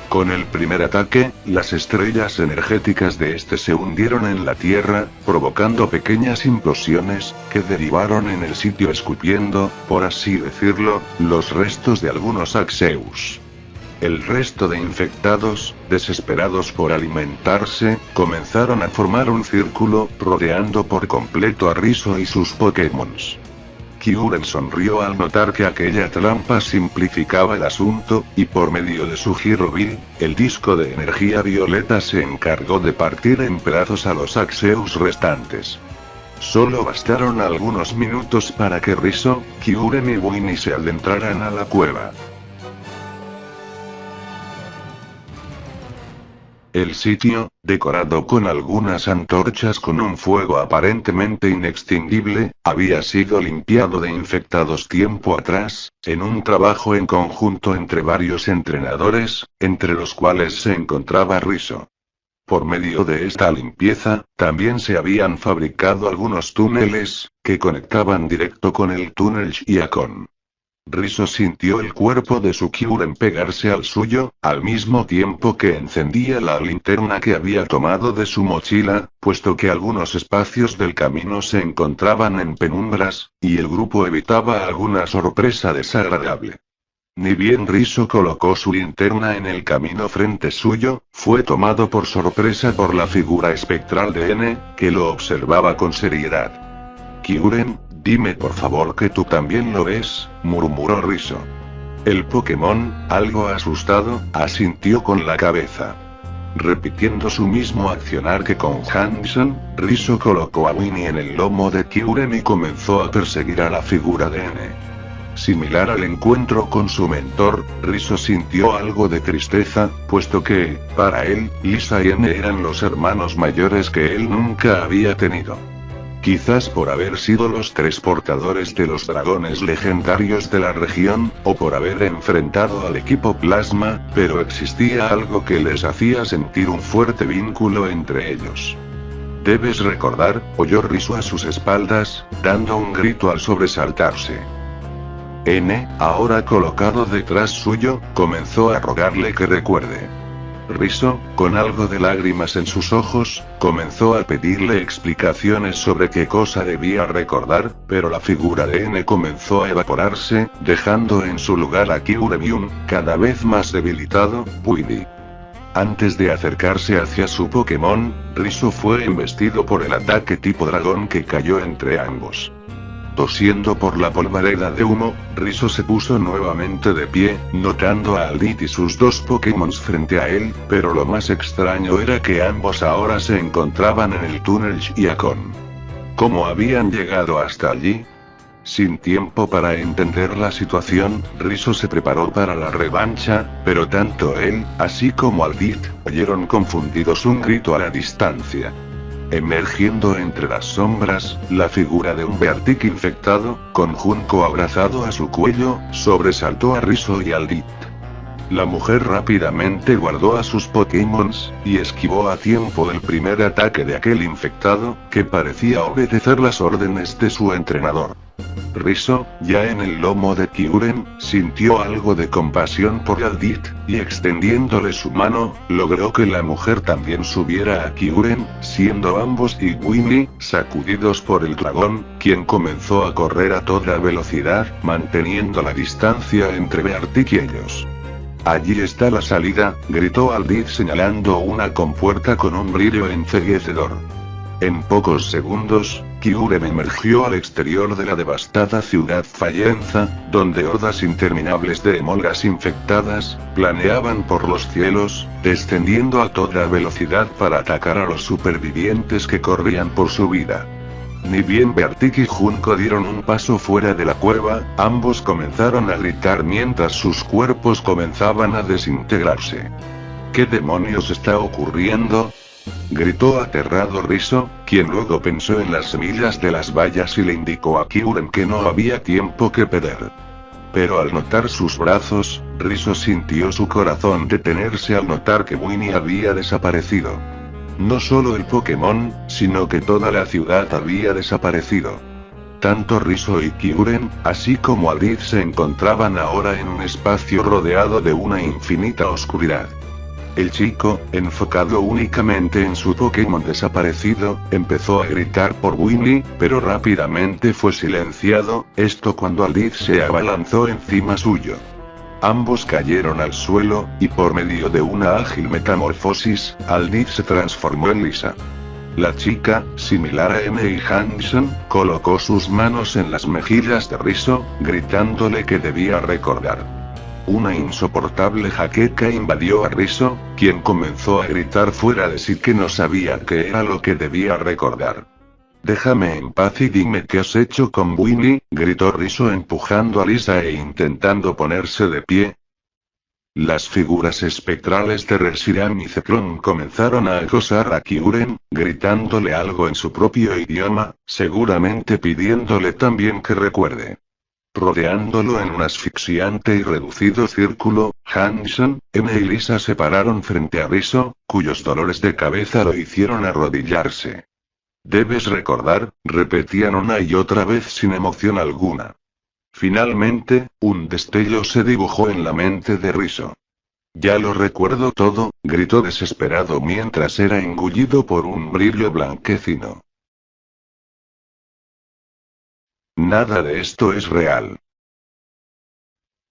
Con el primer ataque, las estrellas energéticas de este se hundieron en la tierra, provocando pequeñas implosiones, que derivaron en el sitio escupiendo, por así decirlo, los restos de algunos Axeus. El resto de infectados, desesperados por alimentarse, comenzaron a formar un círculo, rodeando por completo a Riso y sus Pokémons. Kyuren sonrió al notar que aquella trampa simplificaba el asunto, y por medio de su giro vil, el disco de energía violeta se encargó de partir en pedazos a los Axeus restantes. Solo bastaron algunos minutos para que Riso, Kyuren y Winnie se adentraran a la cueva. El sitio, decorado con algunas antorchas con un fuego aparentemente inextinguible, había sido limpiado de infectados tiempo atrás, en un trabajo en conjunto entre varios entrenadores, entre los cuales se encontraba Riso. Por medio de esta limpieza, también se habían fabricado algunos túneles, que conectaban directo con el túnel Shiakon. Riso sintió el cuerpo de su Kyuren pegarse al suyo, al mismo tiempo que encendía la linterna que había tomado de su mochila, puesto que algunos espacios del camino se encontraban en penumbras, y el grupo evitaba alguna sorpresa desagradable. Ni bien Riso colocó su linterna en el camino frente suyo, fue tomado por sorpresa por la figura espectral de N, que lo observaba con seriedad. Kyuren, dime por favor que tú también lo ves, murmuró Riso. El Pokémon, algo asustado, asintió con la cabeza. Repitiendo su mismo accionar que con Hansen, Riso colocó a Winnie en el lomo de Kyuren y comenzó a perseguir a la figura de N. Similar al encuentro con su mentor, Riso sintió algo de tristeza, puesto que, para él, Lisa y N eran los hermanos mayores que él nunca había tenido. Quizás por haber sido los tres portadores de los dragones legendarios de la región, o por haber enfrentado al equipo Plasma, pero existía algo que les hacía sentir un fuerte vínculo entre ellos. Debes recordar, oyó Riso a sus espaldas, dando un grito al sobresaltarse. N, ahora colocado detrás suyo, comenzó a rogarle que recuerde. Riso, con algo de lágrimas en sus ojos, comenzó a pedirle explicaciones sobre qué cosa debía recordar, pero la figura de N comenzó a evaporarse, dejando en su lugar a Kyurem y un, cada vez más debilitado, Winnie. Antes de acercarse hacia su Pokémon, Riso fue embestido por el ataque tipo dragón que cayó entre ambos. Tosiendo por la polvareda de humo, Riso se puso nuevamente de pie, notando a Aldit y sus dos Pokémon frente a él, pero lo más extraño era que ambos ahora se encontraban en el túnel Shiakon. ¿Cómo habían llegado hasta allí? Sin tiempo para entender la situación, Riso se preparó para la revancha, pero tanto él, así como Aldit, oyeron confundidos un grito a la distancia. Emergiendo entre las sombras, la figura de un Beartic infectado, con Junko abrazado a su cuello, sobresaltó a Riso y Aldit. La mujer rápidamente guardó a sus Pokémons, y esquivó a tiempo el primer ataque de aquel infectado, que parecía obedecer las órdenes de su entrenador. Riso, ya en el lomo de Kyurem, sintió algo de compasión por Aldit, y extendiéndole su mano, logró que la mujer también subiera a Kyurem, siendo ambos y Winnie, sacudidos por el dragón, quien comenzó a correr a toda velocidad, manteniendo la distancia entre Beartic y ellos. Allí está la salida, gritó Aldit señalando una compuerta con un brillo enceguecedor. En pocos segundos, Kyurem emergió al exterior de la devastada ciudad Fallenza, donde hordas interminables de emolgas infectadas, planeaban por los cielos, descendiendo a toda velocidad para atacar a los supervivientes que corrían por su vida. Ni bien Beartic y Junko dieron un paso fuera de la cueva, ambos comenzaron a gritar mientras sus cuerpos comenzaban a desintegrarse. ¿Qué demonios está ocurriendo? Gritó aterrado Riso, quien luego pensó en las semillas de las bayas y le indicó a Kyurem que no había tiempo que perder. Pero al notar sus brazos, Riso sintió su corazón detenerse al notar que Winnie había desaparecido. No solo el Pokémon, sino que toda la ciudad había desaparecido. Tanto Riso y Kyurem, así como Aldit se encontraban ahora en un espacio rodeado de una infinita oscuridad. El chico, enfocado únicamente en su Pokémon desaparecido, empezó a gritar por Winnie, pero rápidamente fue silenciado, esto cuando Aldit se abalanzó encima suyo. Ambos cayeron al suelo, y por medio de una ágil metamorfosis, Aldit se transformó en Lisa. La chica, similar a M. Hanson, colocó sus manos en las mejillas de Riso, gritándole que debía recordar. Una insoportable jaqueca invadió a Riso, quien comenzó a gritar fuera de sí que no sabía qué era lo que debía recordar. «Déjame en paz y dime qué has hecho con Winnie», gritó Riso empujando a Lisa e intentando ponerse de pie. Las figuras espectrales de Reshiram y Zekrom comenzaron a acosar a Kyurem, gritándole algo en su propio idioma, seguramente pidiéndole también que recuerde. Rodeándolo en un asfixiante y reducido círculo, Hanson, M y Lisa se pararon frente a Riso, cuyos dolores de cabeza lo hicieron arrodillarse. «Debes recordar», repetían una y otra vez sin emoción alguna. Finalmente, un destello se dibujó en la mente de Riso. «Ya lo recuerdo todo», gritó desesperado mientras era engullido por un brillo blanquecino. Nada de esto es real.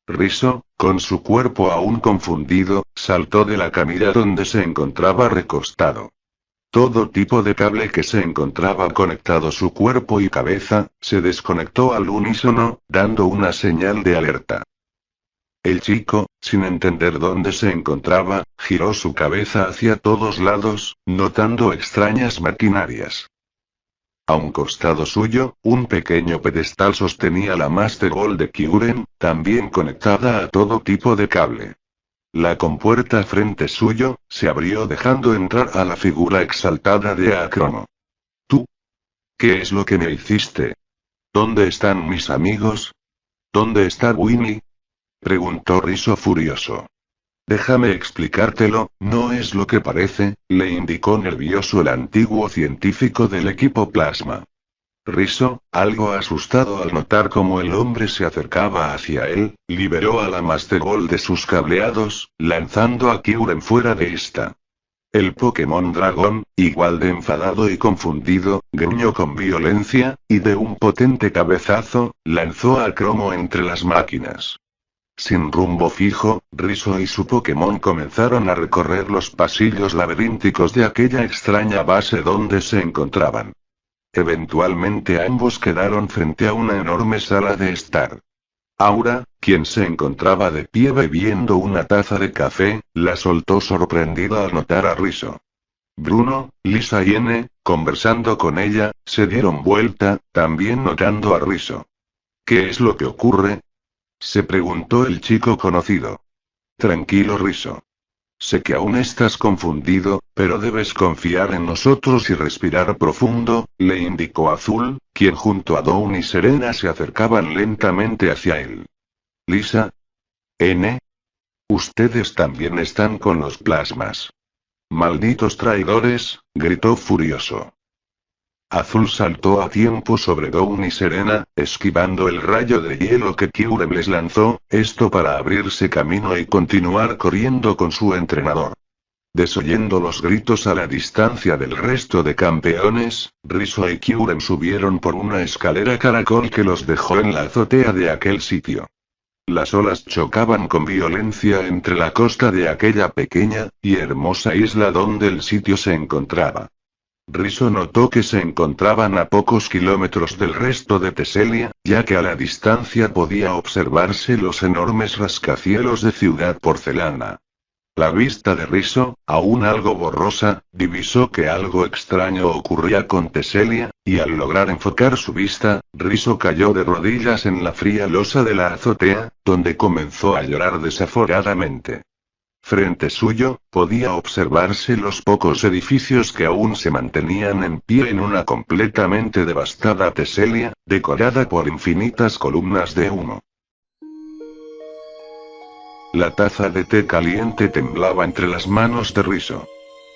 Riso, con su cuerpo aún confundido, saltó de la camilla donde se encontraba recostado. Todo tipo de cable que se encontraba conectado a su cuerpo y cabeza, se desconectó al unísono, dando una señal de alerta. El chico, sin entender dónde se encontraba, giró su cabeza hacia todos lados, notando extrañas maquinarias. A un costado suyo, un pequeño pedestal sostenía la Master Ball de Kyurem, también conectada a todo tipo de cable. La compuerta frente suyo, se abrió dejando entrar a la figura exaltada de Akrono. «Tú. ¿Qué es lo que me hiciste? ¿Dónde están mis amigos? ¿Dónde está Winnie? Preguntó Riso furioso. Déjame explicártelo, no es lo que parece, le indicó nervioso el antiguo científico del equipo Plasma. Riso, algo asustado al notar cómo el hombre se acercaba hacia él, liberó a la Master Ball de sus cableados, lanzando a Kyurem fuera de esta. El Pokémon Dragón, igual de enfadado y confundido, gruñó con violencia, y de un potente cabezazo, lanzó a Cromo entre las máquinas. Sin rumbo fijo, Riso y su Pokémon comenzaron a recorrer los pasillos laberínticos de aquella extraña base donde se encontraban. Eventualmente ambos quedaron frente a una enorme sala de estar. Aura, quien se encontraba de pie bebiendo una taza de café, la soltó sorprendida al notar a Riso. Bruno, Lisa y N, conversando con ella, se dieron vuelta, también notando a Riso. ¿Qué es lo que ocurre? Se preguntó el chico conocido. Tranquilo, Riso. Sé que aún estás confundido, pero debes confiar en nosotros y respirar profundo, le indicó Azul, quien junto a Dawn y Serena se acercaban lentamente hacia él. Lisa. N. Ustedes también están con los plasmas. Malditos traidores, gritó furioso. Azul saltó a tiempo sobre Dawn y Serena, esquivando el rayo de hielo que Kyurem les lanzó, esto para abrirse camino y continuar corriendo con su entrenador. Desoyendo los gritos a la distancia del resto de campeones, Riso y Kyurem subieron por una escalera caracol que los dejó en la azotea de aquel sitio. Las olas chocaban con violencia entre la costa de aquella pequeña y hermosa isla donde el sitio se encontraba. Riso notó que se encontraban a pocos kilómetros del resto de Teselia, ya que a la distancia podía observarse los enormes rascacielos de Ciudad Porcelana. La vista de Riso, aún algo borrosa, divisó que algo extraño ocurría con Teselia, y al lograr enfocar su vista, Riso cayó de rodillas en la fría losa de la azotea, donde comenzó a llorar desaforadamente. Frente suyo, podía observarse los pocos edificios que aún se mantenían en pie en una completamente devastada Teselia, decorada por infinitas columnas de humo. La taza de té caliente temblaba entre las manos de Riso.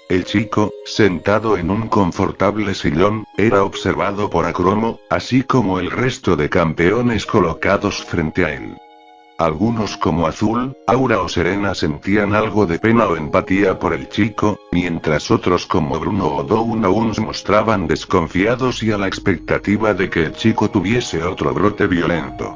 El chico, sentado en un confortable sillón, era observado por Akromo, así como el resto de campeones colocados frente a él. Algunos como Azul, Aura o Serena sentían algo de pena o empatía por el chico, mientras otros como Bruno o Dawn aún se mostraban desconfiados y a la expectativa de que el chico tuviese otro brote violento.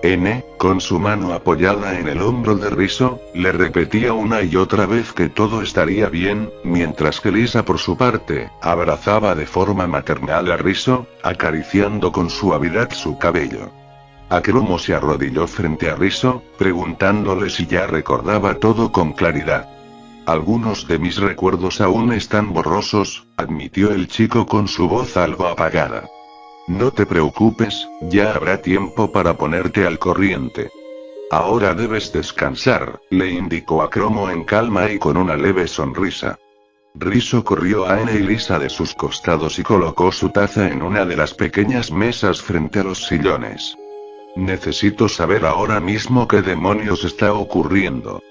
N, con su mano apoyada en el hombro de Riso, le repetía una y otra vez que todo estaría bien, mientras que Lisa por su parte, abrazaba de forma maternal a Riso, acariciando con suavidad su cabello. Akromo se arrodilló frente a Riso, preguntándole si ya recordaba todo con claridad. Algunos de mis recuerdos aún están borrosos, admitió el chico con su voz algo apagada. No te preocupes, ya habrá tiempo para ponerte al corriente. Ahora debes descansar, le indicó Akromo en calma y con una leve sonrisa. Riso corrió a N y Lisa de sus costados y colocó su taza en una de las pequeñas mesas frente a los sillones. Necesito saber ahora mismo qué demonios está ocurriendo.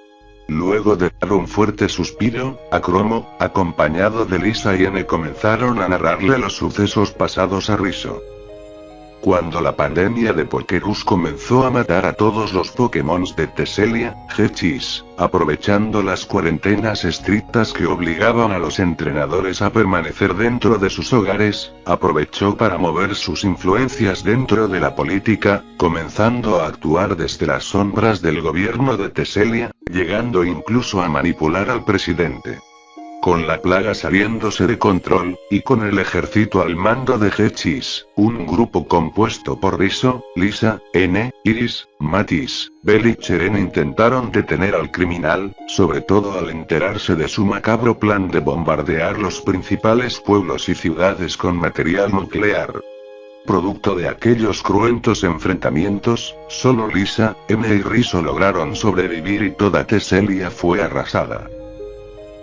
Luego de dar un fuerte suspiro, Akromo, acompañado de Lisa y N, comenzaron a narrarle los sucesos pasados a Riso. Cuando la pandemia de Pokerus comenzó a matar a todos los Pokémon de Teselia, Hechis, aprovechando las cuarentenas estrictas que obligaban a los entrenadores a permanecer dentro de sus hogares, aprovechó para mover sus influencias dentro de la política, comenzando a actuar desde las sombras del gobierno de Teselia, llegando incluso a manipular al presidente. Con la plaga saliéndose de control, y con el ejército al mando de Hechis, un grupo compuesto por Riso, Lisa, N, Iris, Matis, Bell y Cheren intentaron detener al criminal, sobre todo al enterarse de su macabro plan de bombardear los principales pueblos y ciudades con material nuclear. Producto de aquellos cruentos enfrentamientos, solo Lisa, N y Riso lograron sobrevivir y toda Teselia fue arrasada.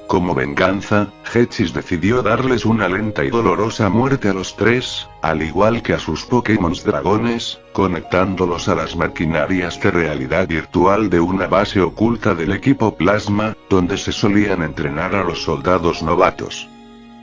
Como venganza, Hechis decidió darles una lenta y dolorosa muerte a los tres, al igual que a sus Pokémon dragones, conectándolos a las maquinarias de realidad virtual de una base oculta del equipo Plasma, donde se solían entrenar a los soldados novatos.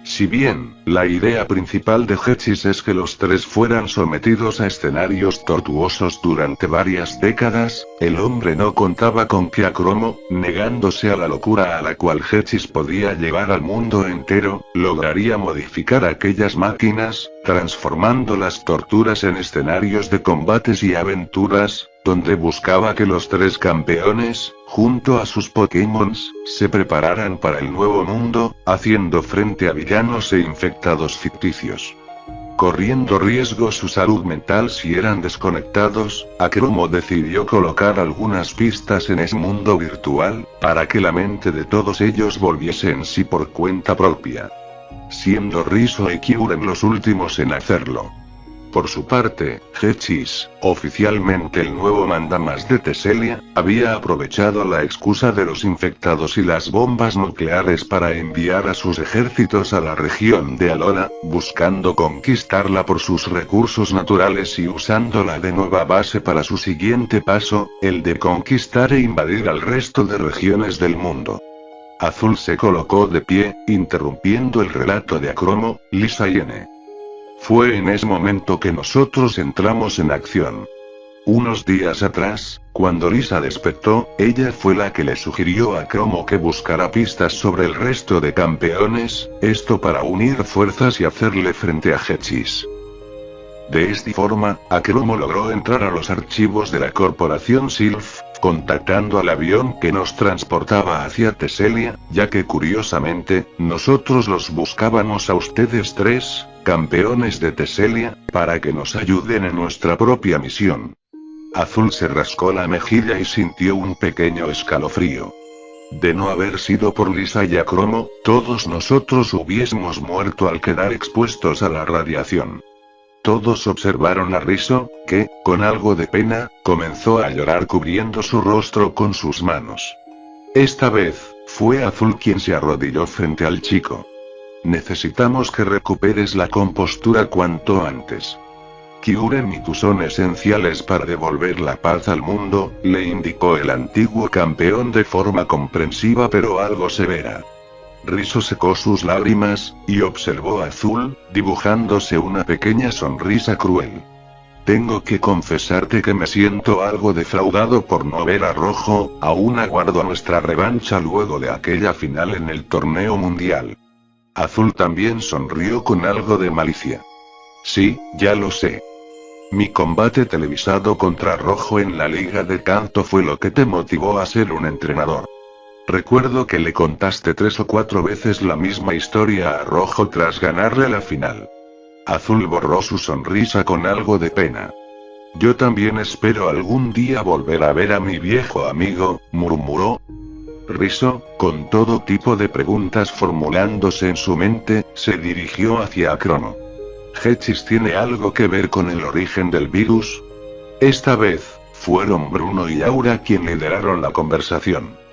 Si bien, la idea principal de Hechis es que los tres fueran sometidos a escenarios tortuosos durante varias décadas, el hombre no contaba con que Acromo, negándose a la locura a la cual Hechis podía llevar al mundo entero, lograría modificar aquellas máquinas, transformando las torturas en escenarios de combates y aventuras, donde buscaba que los tres campeones, junto a sus Pokémon, se prepararan para el nuevo mundo, haciendo frente a villanos e infectados ficticios. Corriendo riesgo su salud mental si eran desconectados, Acromo decidió colocar algunas pistas en ese mundo virtual, para que la mente de todos ellos volviese en sí por cuenta propia. Siendo Rizzo y Kyurem los últimos en hacerlo. Por su parte, Hechis, oficialmente el nuevo mandamás de Teselia, había aprovechado la excusa de los infectados y las bombas nucleares para enviar a sus ejércitos a la región de Alola, buscando conquistarla por sus recursos naturales y usándola de nueva base para su siguiente paso, el de conquistar e invadir al resto de regiones del mundo. Azul se colocó de pie, interrumpiendo el relato de Acromo, Lisa y N. Fue en ese momento que nosotros entramos en acción. Unos días atrás, cuando Lisa despertó, ella fue la que le sugirió a Acromo que buscara pistas sobre el resto de campeones, esto para unir fuerzas y hacerle frente a Hechis. De esta forma, Acromo logró entrar a los archivos de la corporación Sylph, contactando al avión que nos transportaba hacia Teselia, ya que curiosamente, nosotros los buscábamos a ustedes tres, campeones de Teselia, para que nos ayuden en nuestra propia misión. Azul se rascó la mejilla y sintió un pequeño escalofrío. De no haber sido por Lisa y Acromo, todos nosotros hubiésemos muerto al quedar expuestos a la radiación. Todos observaron a Rizzo, que, con algo de pena, comenzó a llorar cubriendo su rostro con sus manos. Esta vez, fue Azul quien se arrodilló frente al chico. Necesitamos que recuperes la compostura cuanto antes. Kyurem y tú son esenciales para devolver la paz al mundo, le indicó el antiguo campeón de forma comprensiva pero algo severa. Rizzo secó sus lágrimas, y observó a Azul, dibujándose una pequeña sonrisa cruel. Tengo que confesarte que me siento algo defraudado por no ver a Rojo, aún aguardo nuestra revancha luego de aquella final en el torneo mundial. Azul también sonrió con algo de malicia. Sí, ya lo sé. Mi combate televisado contra Rojo en la Liga de Kanto fue lo que te motivó a ser un entrenador. Recuerdo que le contaste 3 o 4 veces la misma historia a Rojo tras ganarle la final. Azul borró su sonrisa con algo de pena. Yo también espero algún día volver a ver a mi viejo amigo, murmuró. Rizzo, con todo tipo de preguntas formulándose en su mente, se dirigió hacia Acromo. ¿Hechis tiene algo que ver con el origen del virus? Esta vez, fueron Bruno y Aura quien lideraron la conversación.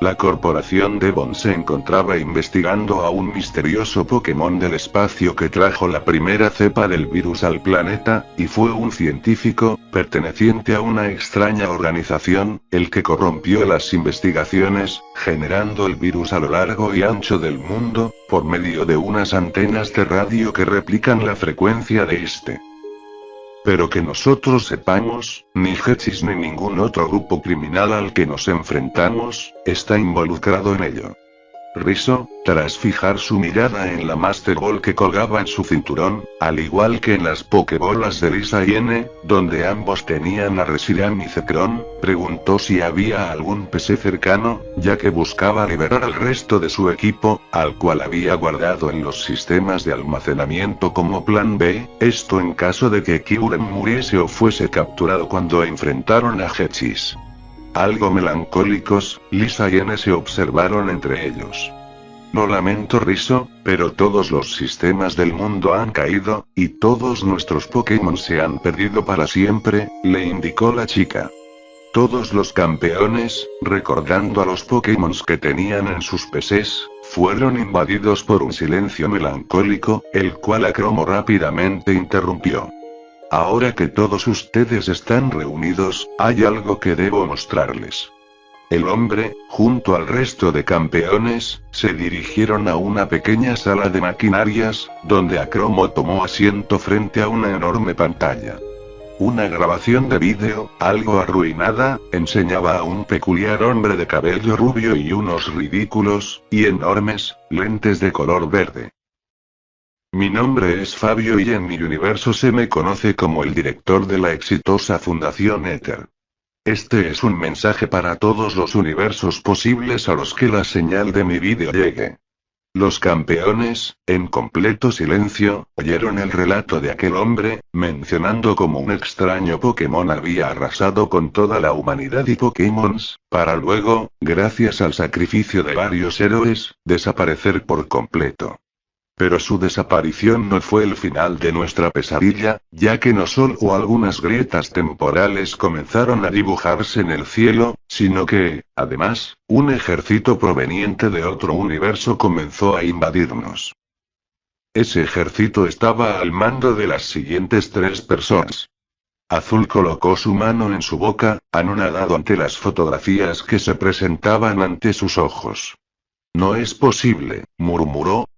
La corporación Devon se encontraba investigando a un misterioso Pokémon del espacio que trajo la primera cepa del virus al planeta, y fue un científico, perteneciente a una extraña organización, el que corrompió las investigaciones, generando el virus a lo largo y ancho del mundo, por medio de unas antenas de radio que replican la frecuencia de este. Pero que nosotros sepamos, ni Hechis ni ningún otro grupo criminal al que nos enfrentamos, está involucrado en ello. Rizzo, tras fijar su mirada en la Master Ball que colgaba en su cinturón, al igual que en las Pokébolas de Lisa y N, donde ambos tenían a Reshiram y Zekrom, preguntó si había algún PC cercano, ya que buscaba liberar al resto de su equipo, al cual había guardado en los sistemas de almacenamiento como plan B, esto en caso de que Kyurem muriese o fuese capturado cuando enfrentaron a Hechis. Algo melancólicos, Lisa y N se observaron entre ellos. Lo lamento Rizzo, pero todos los sistemas del mundo han caído, y todos nuestros Pokémon se han perdido para siempre, le indicó la chica. Todos los campeones, recordando a los Pokémon que tenían en sus PCs, fueron invadidos por un silencio melancólico, el cual Acromo rápidamente interrumpió. Ahora que todos ustedes están reunidos, hay algo que debo mostrarles. El hombre, junto al resto de campeones, se dirigieron a una pequeña sala de maquinarias, donde Acromo tomó asiento frente a una enorme pantalla. Una grabación de vídeo, algo arruinada, enseñaba a un peculiar hombre de cabello rubio y unos ridículos, y enormes, lentes de color verde. Mi nombre es Fabio y en mi universo se me conoce como el director de la exitosa Fundación Ether. Este es un mensaje para todos los universos posibles a los que la señal de mi vídeo llegue. Los campeones, en completo silencio, oyeron el relato de aquel hombre, mencionando cómo un extraño Pokémon había arrasado con toda la humanidad y Pokémons, para luego, gracias al sacrificio de varios héroes, desaparecer por completo. Pero su desaparición no fue el final de nuestra pesadilla, ya que no solo algunas grietas temporales comenzaron a dibujarse en el cielo, sino que, además, un ejército proveniente de otro universo comenzó a invadirnos. Ese ejército estaba al mando de las siguientes 3 personas. Azul colocó su mano en su boca, anonadado ante las fotografías que se presentaban ante sus ojos. No es posible, murmuró.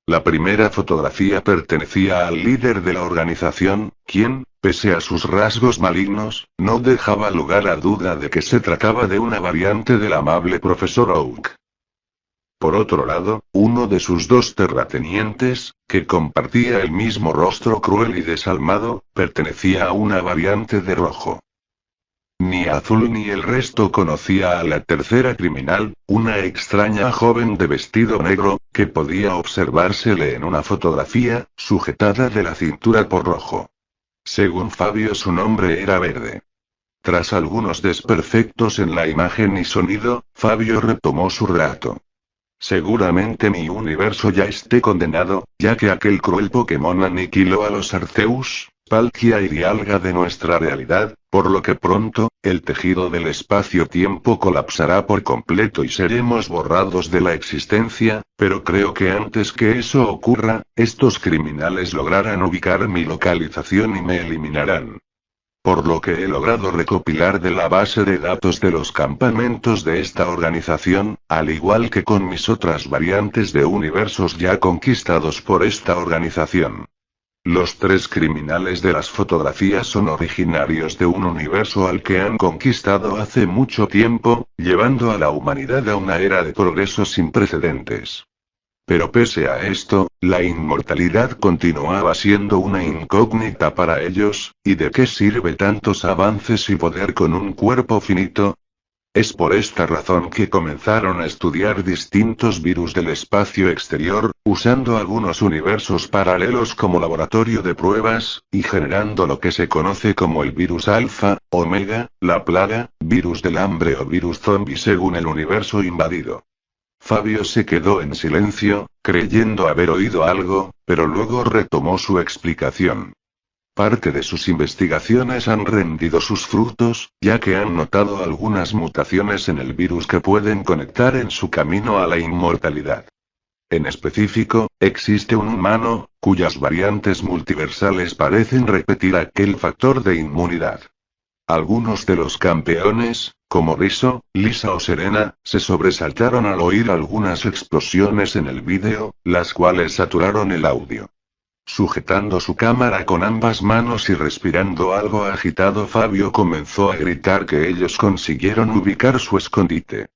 La primera fotografía pertenecía al líder de la organización, quien, pese a sus rasgos malignos, no dejaba lugar a duda de que se trataba de una variante del amable profesor Oak. Por otro lado, uno de sus 2 terratenientes, que compartía el mismo rostro cruel y desalmado, pertenecía a una variante de rojo. Ni Azul ni el resto conocía a la tercera criminal, una extraña joven de vestido negro, que podía observársele en una fotografía, sujetada de la cintura por rojo. Según Fabio su nombre era Verde. Tras algunos desperfectos en la imagen y sonido, Fabio retomó su relato. Seguramente mi universo ya esté condenado, ya que aquel cruel Pokémon aniquiló a los Arceus, Palkia y Dialga de nuestra realidad, por lo que pronto, el tejido del espacio-tiempo colapsará por completo y seremos borrados de la existencia, pero creo que antes que eso ocurra, estos criminales lograrán ubicar mi localización y me eliminarán. Por lo que he logrado recopilar de la base de datos de los campamentos de esta organización, al igual que con mis otras variantes de universos ya conquistados por esta organización. Los 3 criminales de las fotografías son originarios de un universo al que han conquistado hace mucho tiempo, llevando a la humanidad a una era de progreso sin precedentes. Pero pese a esto, la inmortalidad continuaba siendo una incógnita para ellos, ¿y de qué sirve tantos avances y poder con un cuerpo finito? Es por esta razón que comenzaron a estudiar distintos virus del espacio exterior, usando algunos universos paralelos como laboratorio de pruebas, y generando lo que se conoce como el virus alfa, omega, la plaga, virus del hambre o virus zombie según el universo invadido. Fabio se quedó en silencio, creyendo haber oído algo, pero luego retomó su explicación. Parte de sus investigaciones han rendido sus frutos, ya que han notado algunas mutaciones en el virus que pueden conectar en su camino a la inmortalidad. En específico, existe un humano, cuyas variantes multiversales parecen repetir aquel factor de inmunidad. Algunos de los campeones, como Riso, Lisa o Serena, se sobresaltaron al oír algunas explosiones en el vídeo, las cuales saturaron el audio. Sujetando su cámara con ambas manos y respirando algo agitado, Fabio comenzó a gritar que ellos consiguieron ubicar su escondite.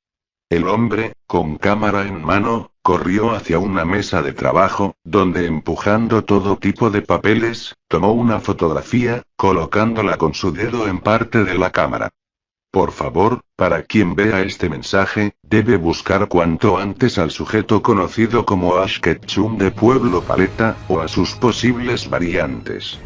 El hombre, con cámara en mano, corrió hacia una mesa de trabajo, donde empujando todo tipo de papeles, tomó una fotografía, colocándola con su dedo en parte de la cámara. Por favor, para quien vea este mensaje, debe buscar cuanto antes al sujeto conocido como Ash Ketchum de Pueblo Paleta, o a sus posibles variantes.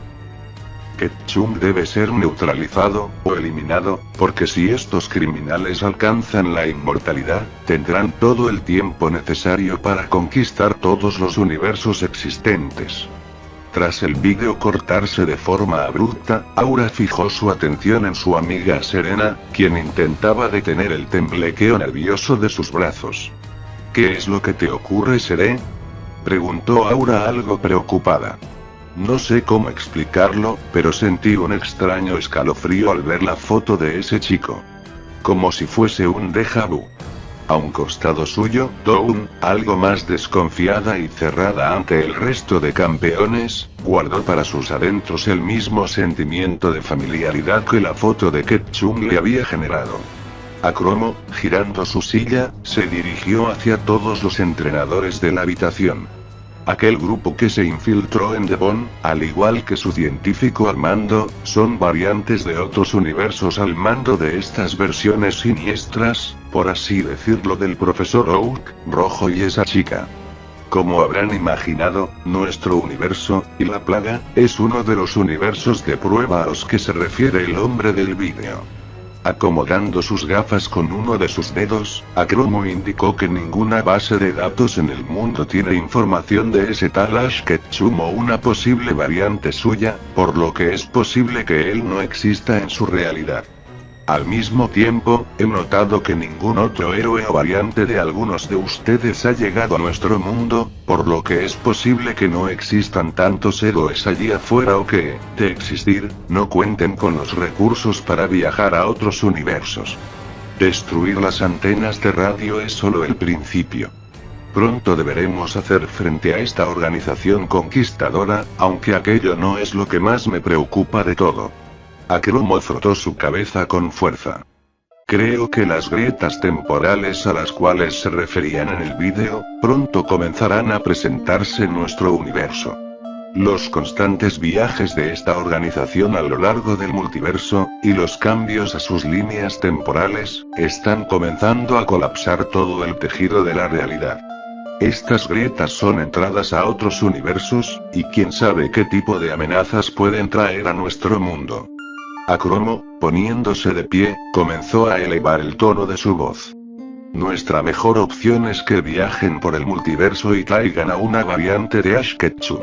Ketchum debe ser neutralizado, o eliminado, porque si estos criminales alcanzan la inmortalidad, tendrán todo el tiempo necesario para conquistar todos los universos existentes. Tras el vídeo cortarse de forma abrupta, Aura fijó su atención en su amiga Serena, quien intentaba detener el temblequeo nervioso de sus brazos. ¿Qué es lo que te ocurre, Seré? Preguntó Aura algo preocupada. No sé cómo explicarlo, pero sentí un extraño escalofrío al ver la foto de ese chico. Como si fuese un déjà vu. A un costado suyo, Dawn, algo más desconfiada y cerrada ante el resto de campeones, guardó para sus adentros el mismo sentimiento de familiaridad que la foto de Ketchum le había generado. Akromo, girando su silla, se dirigió hacia todos los entrenadores de la habitación. Aquel grupo que se infiltró en Devon, al igual que su científico al mando, son variantes de otros universos al mando de estas versiones siniestras, por así decirlo, del profesor Oak, Rojo y esa chica. Como habrán imaginado, nuestro universo, y la plaga, es uno de los universos de prueba a los que se refiere el hombre del vídeo. Acomodando sus gafas con uno de sus dedos, Akromo indicó que ninguna base de datos en el mundo tiene información de ese tal Ash Ketchum o una posible variante suya, por lo que es posible que él no exista en su realidad. Al mismo tiempo, he notado que ningún otro héroe o variante de algunos de ustedes ha llegado a nuestro mundo, por lo que es posible que no existan tantos héroes allí afuera o que, de existir, no cuenten con los recursos para viajar a otros universos. Destruir las antenas de radio es solo el principio. Pronto deberemos hacer frente a esta organización conquistadora, aunque aquello no es lo que más me preocupa de todo. Akromo frotó su cabeza con fuerza. Creo que las grietas temporales a las cuales se referían en el vídeo, pronto comenzarán a presentarse en nuestro universo. Los constantes viajes de esta organización a lo largo del multiverso, y los cambios a sus líneas temporales, están comenzando a colapsar todo el tejido de la realidad. Estas grietas son entradas a otros universos, y quién sabe qué tipo de amenazas pueden traer a nuestro mundo. Akromo, poniéndose de pie, comenzó a elevar el tono de su voz. Nuestra mejor opción es que viajen por el multiverso y traigan a una variante de Ash Ketchum.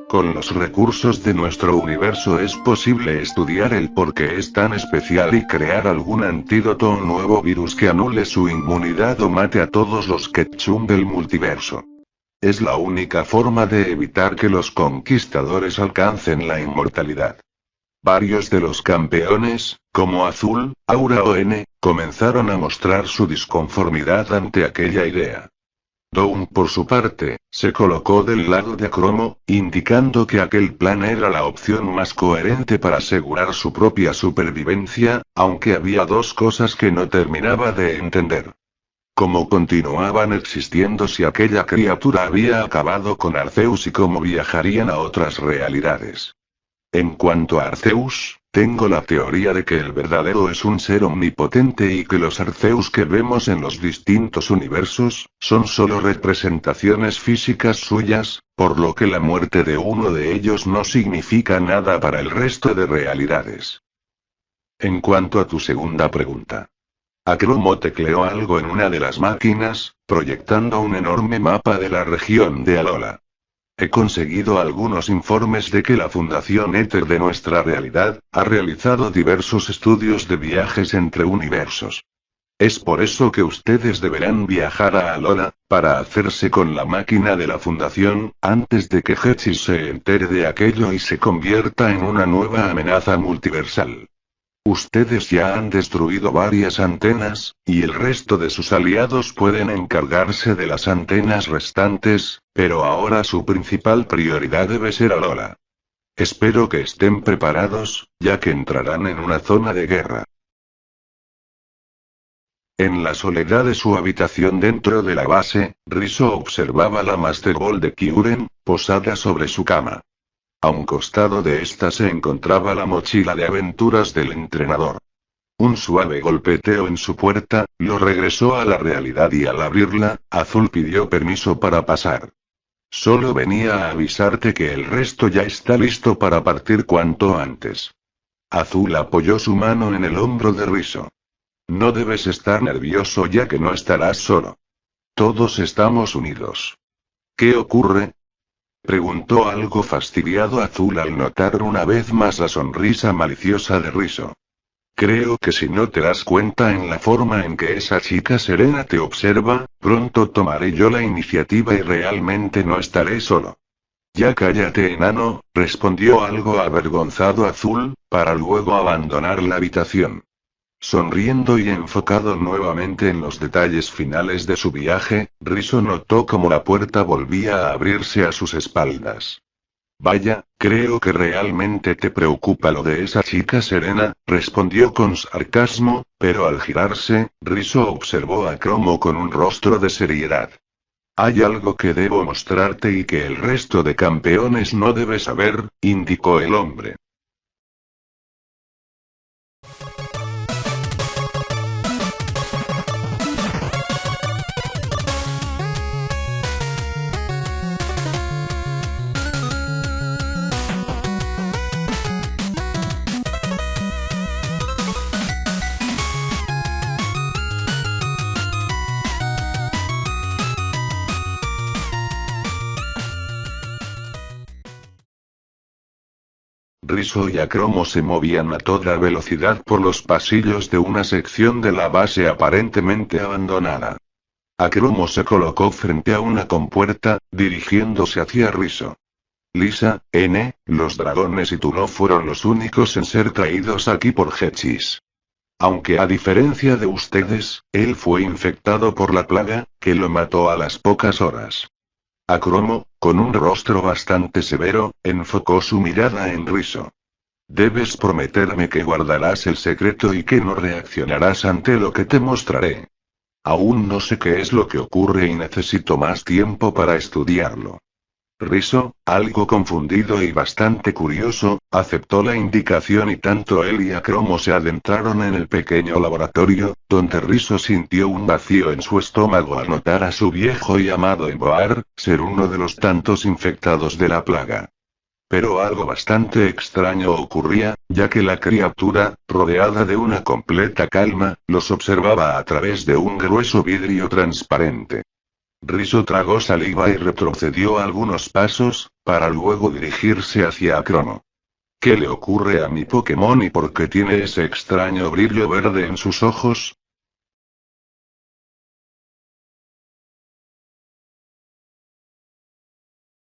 Con los recursos de nuestro universo es posible estudiar el por qué es tan especial y crear algún antídoto o nuevo virus que anule su inmunidad o mate a todos los Ketchum del multiverso. Es la única forma de evitar que los conquistadores alcancen la inmortalidad. Varios de los campeones, como Azul, Aura o N, comenzaron a mostrar su disconformidad ante aquella idea. Dawn, por su parte, se colocó del lado de Akromo, indicando que aquel plan era la opción más coherente para asegurar su propia supervivencia, aunque había dos cosas que no terminaba de entender. Cómo continuaban existiendo si aquella criatura había acabado con Arceus y cómo viajarían a otras realidades. En cuanto a Arceus, tengo la teoría de que el verdadero es un ser omnipotente y que los Arceus que vemos en los distintos universos, son solo representaciones físicas suyas, por lo que la muerte de uno de ellos no significa nada para el resto de realidades. En cuanto a tu segunda pregunta. Akromo tecleó algo en una de las máquinas, proyectando un enorme mapa de la región de Alola. He conseguido algunos informes de que la Fundación Éter de nuestra realidad, ha realizado diversos estudios de viajes entre universos. Es por eso que ustedes deberán viajar a Alola, para hacerse con la máquina de la Fundación, antes de que Hetsis se entere de aquello y se convierta en una nueva amenaza multiversal. Ustedes ya han destruido varias antenas, y el resto de sus aliados pueden encargarse de las antenas restantes, pero ahora su principal prioridad debe ser Alola. Espero que estén preparados, ya que entrarán en una zona de guerra. En la soledad de su habitación dentro de la base, Rizzo observaba la Master Ball de Kyuren, posada sobre su cama. A un costado de esta se encontraba la mochila de aventuras del entrenador. Un suave golpeteo en su puerta, lo regresó a la realidad y al abrirla, Azul pidió permiso para pasar. Solo venía a avisarte que el resto ya está listo para partir cuanto antes. Azul apoyó su mano en el hombro de Rizzo. No debes estar nervioso ya que no estarás solo. Todos estamos unidos. ¿Qué ocurre? Preguntó algo fastidiado Azul al notar una vez más la sonrisa maliciosa de Rizzo. Creo que si no te das cuenta en la forma en que esa chica serena te observa, pronto tomaré yo la iniciativa y realmente no estaré solo. Ya cállate, enano, respondió algo avergonzado Azul, para luego abandonar la habitación. Sonriendo y enfocado nuevamente en los detalles finales de su viaje, Riso notó como la puerta volvía a abrirse a sus espaldas. Vaya, creo que realmente te preocupa lo de esa chica serena, respondió con sarcasmo, pero al girarse, Riso observó a Cromo con un rostro de seriedad. Hay algo que debo mostrarte y que el resto de campeones no debe saber, indicó el hombre. Riso y Acromo se movían a toda velocidad por los pasillos de una sección de la base aparentemente abandonada. Acromo se colocó frente a una compuerta, dirigiéndose hacia Riso. Lisa, los dragones y tú no fueron los únicos en ser traídos aquí por Hechis. Aunque a diferencia de ustedes, él fue infectado por la plaga, que lo mató a las pocas horas. Acromo, con un rostro bastante severo, enfocó su mirada en Riso. Debes prometerme que guardarás el secreto y que no reaccionarás ante lo que te mostraré. Aún no sé qué es lo que ocurre y necesito más tiempo para estudiarlo. Riso, algo confundido y bastante curioso, aceptó la indicación y tanto él y Acromo se adentraron en el pequeño laboratorio, donde Riso sintió un vacío en su estómago al notar a su viejo y amado Emboar, ser uno de los tantos infectados de la plaga. Pero algo bastante extraño ocurría, ya que la criatura, rodeada de una completa calma, los observaba a través de un grueso vidrio transparente. Riso tragó saliva y retrocedió algunos pasos, para luego dirigirse hacia Acromo. ¿Qué le ocurre a mi Pokémon y por qué tiene ese extraño brillo verde en sus ojos?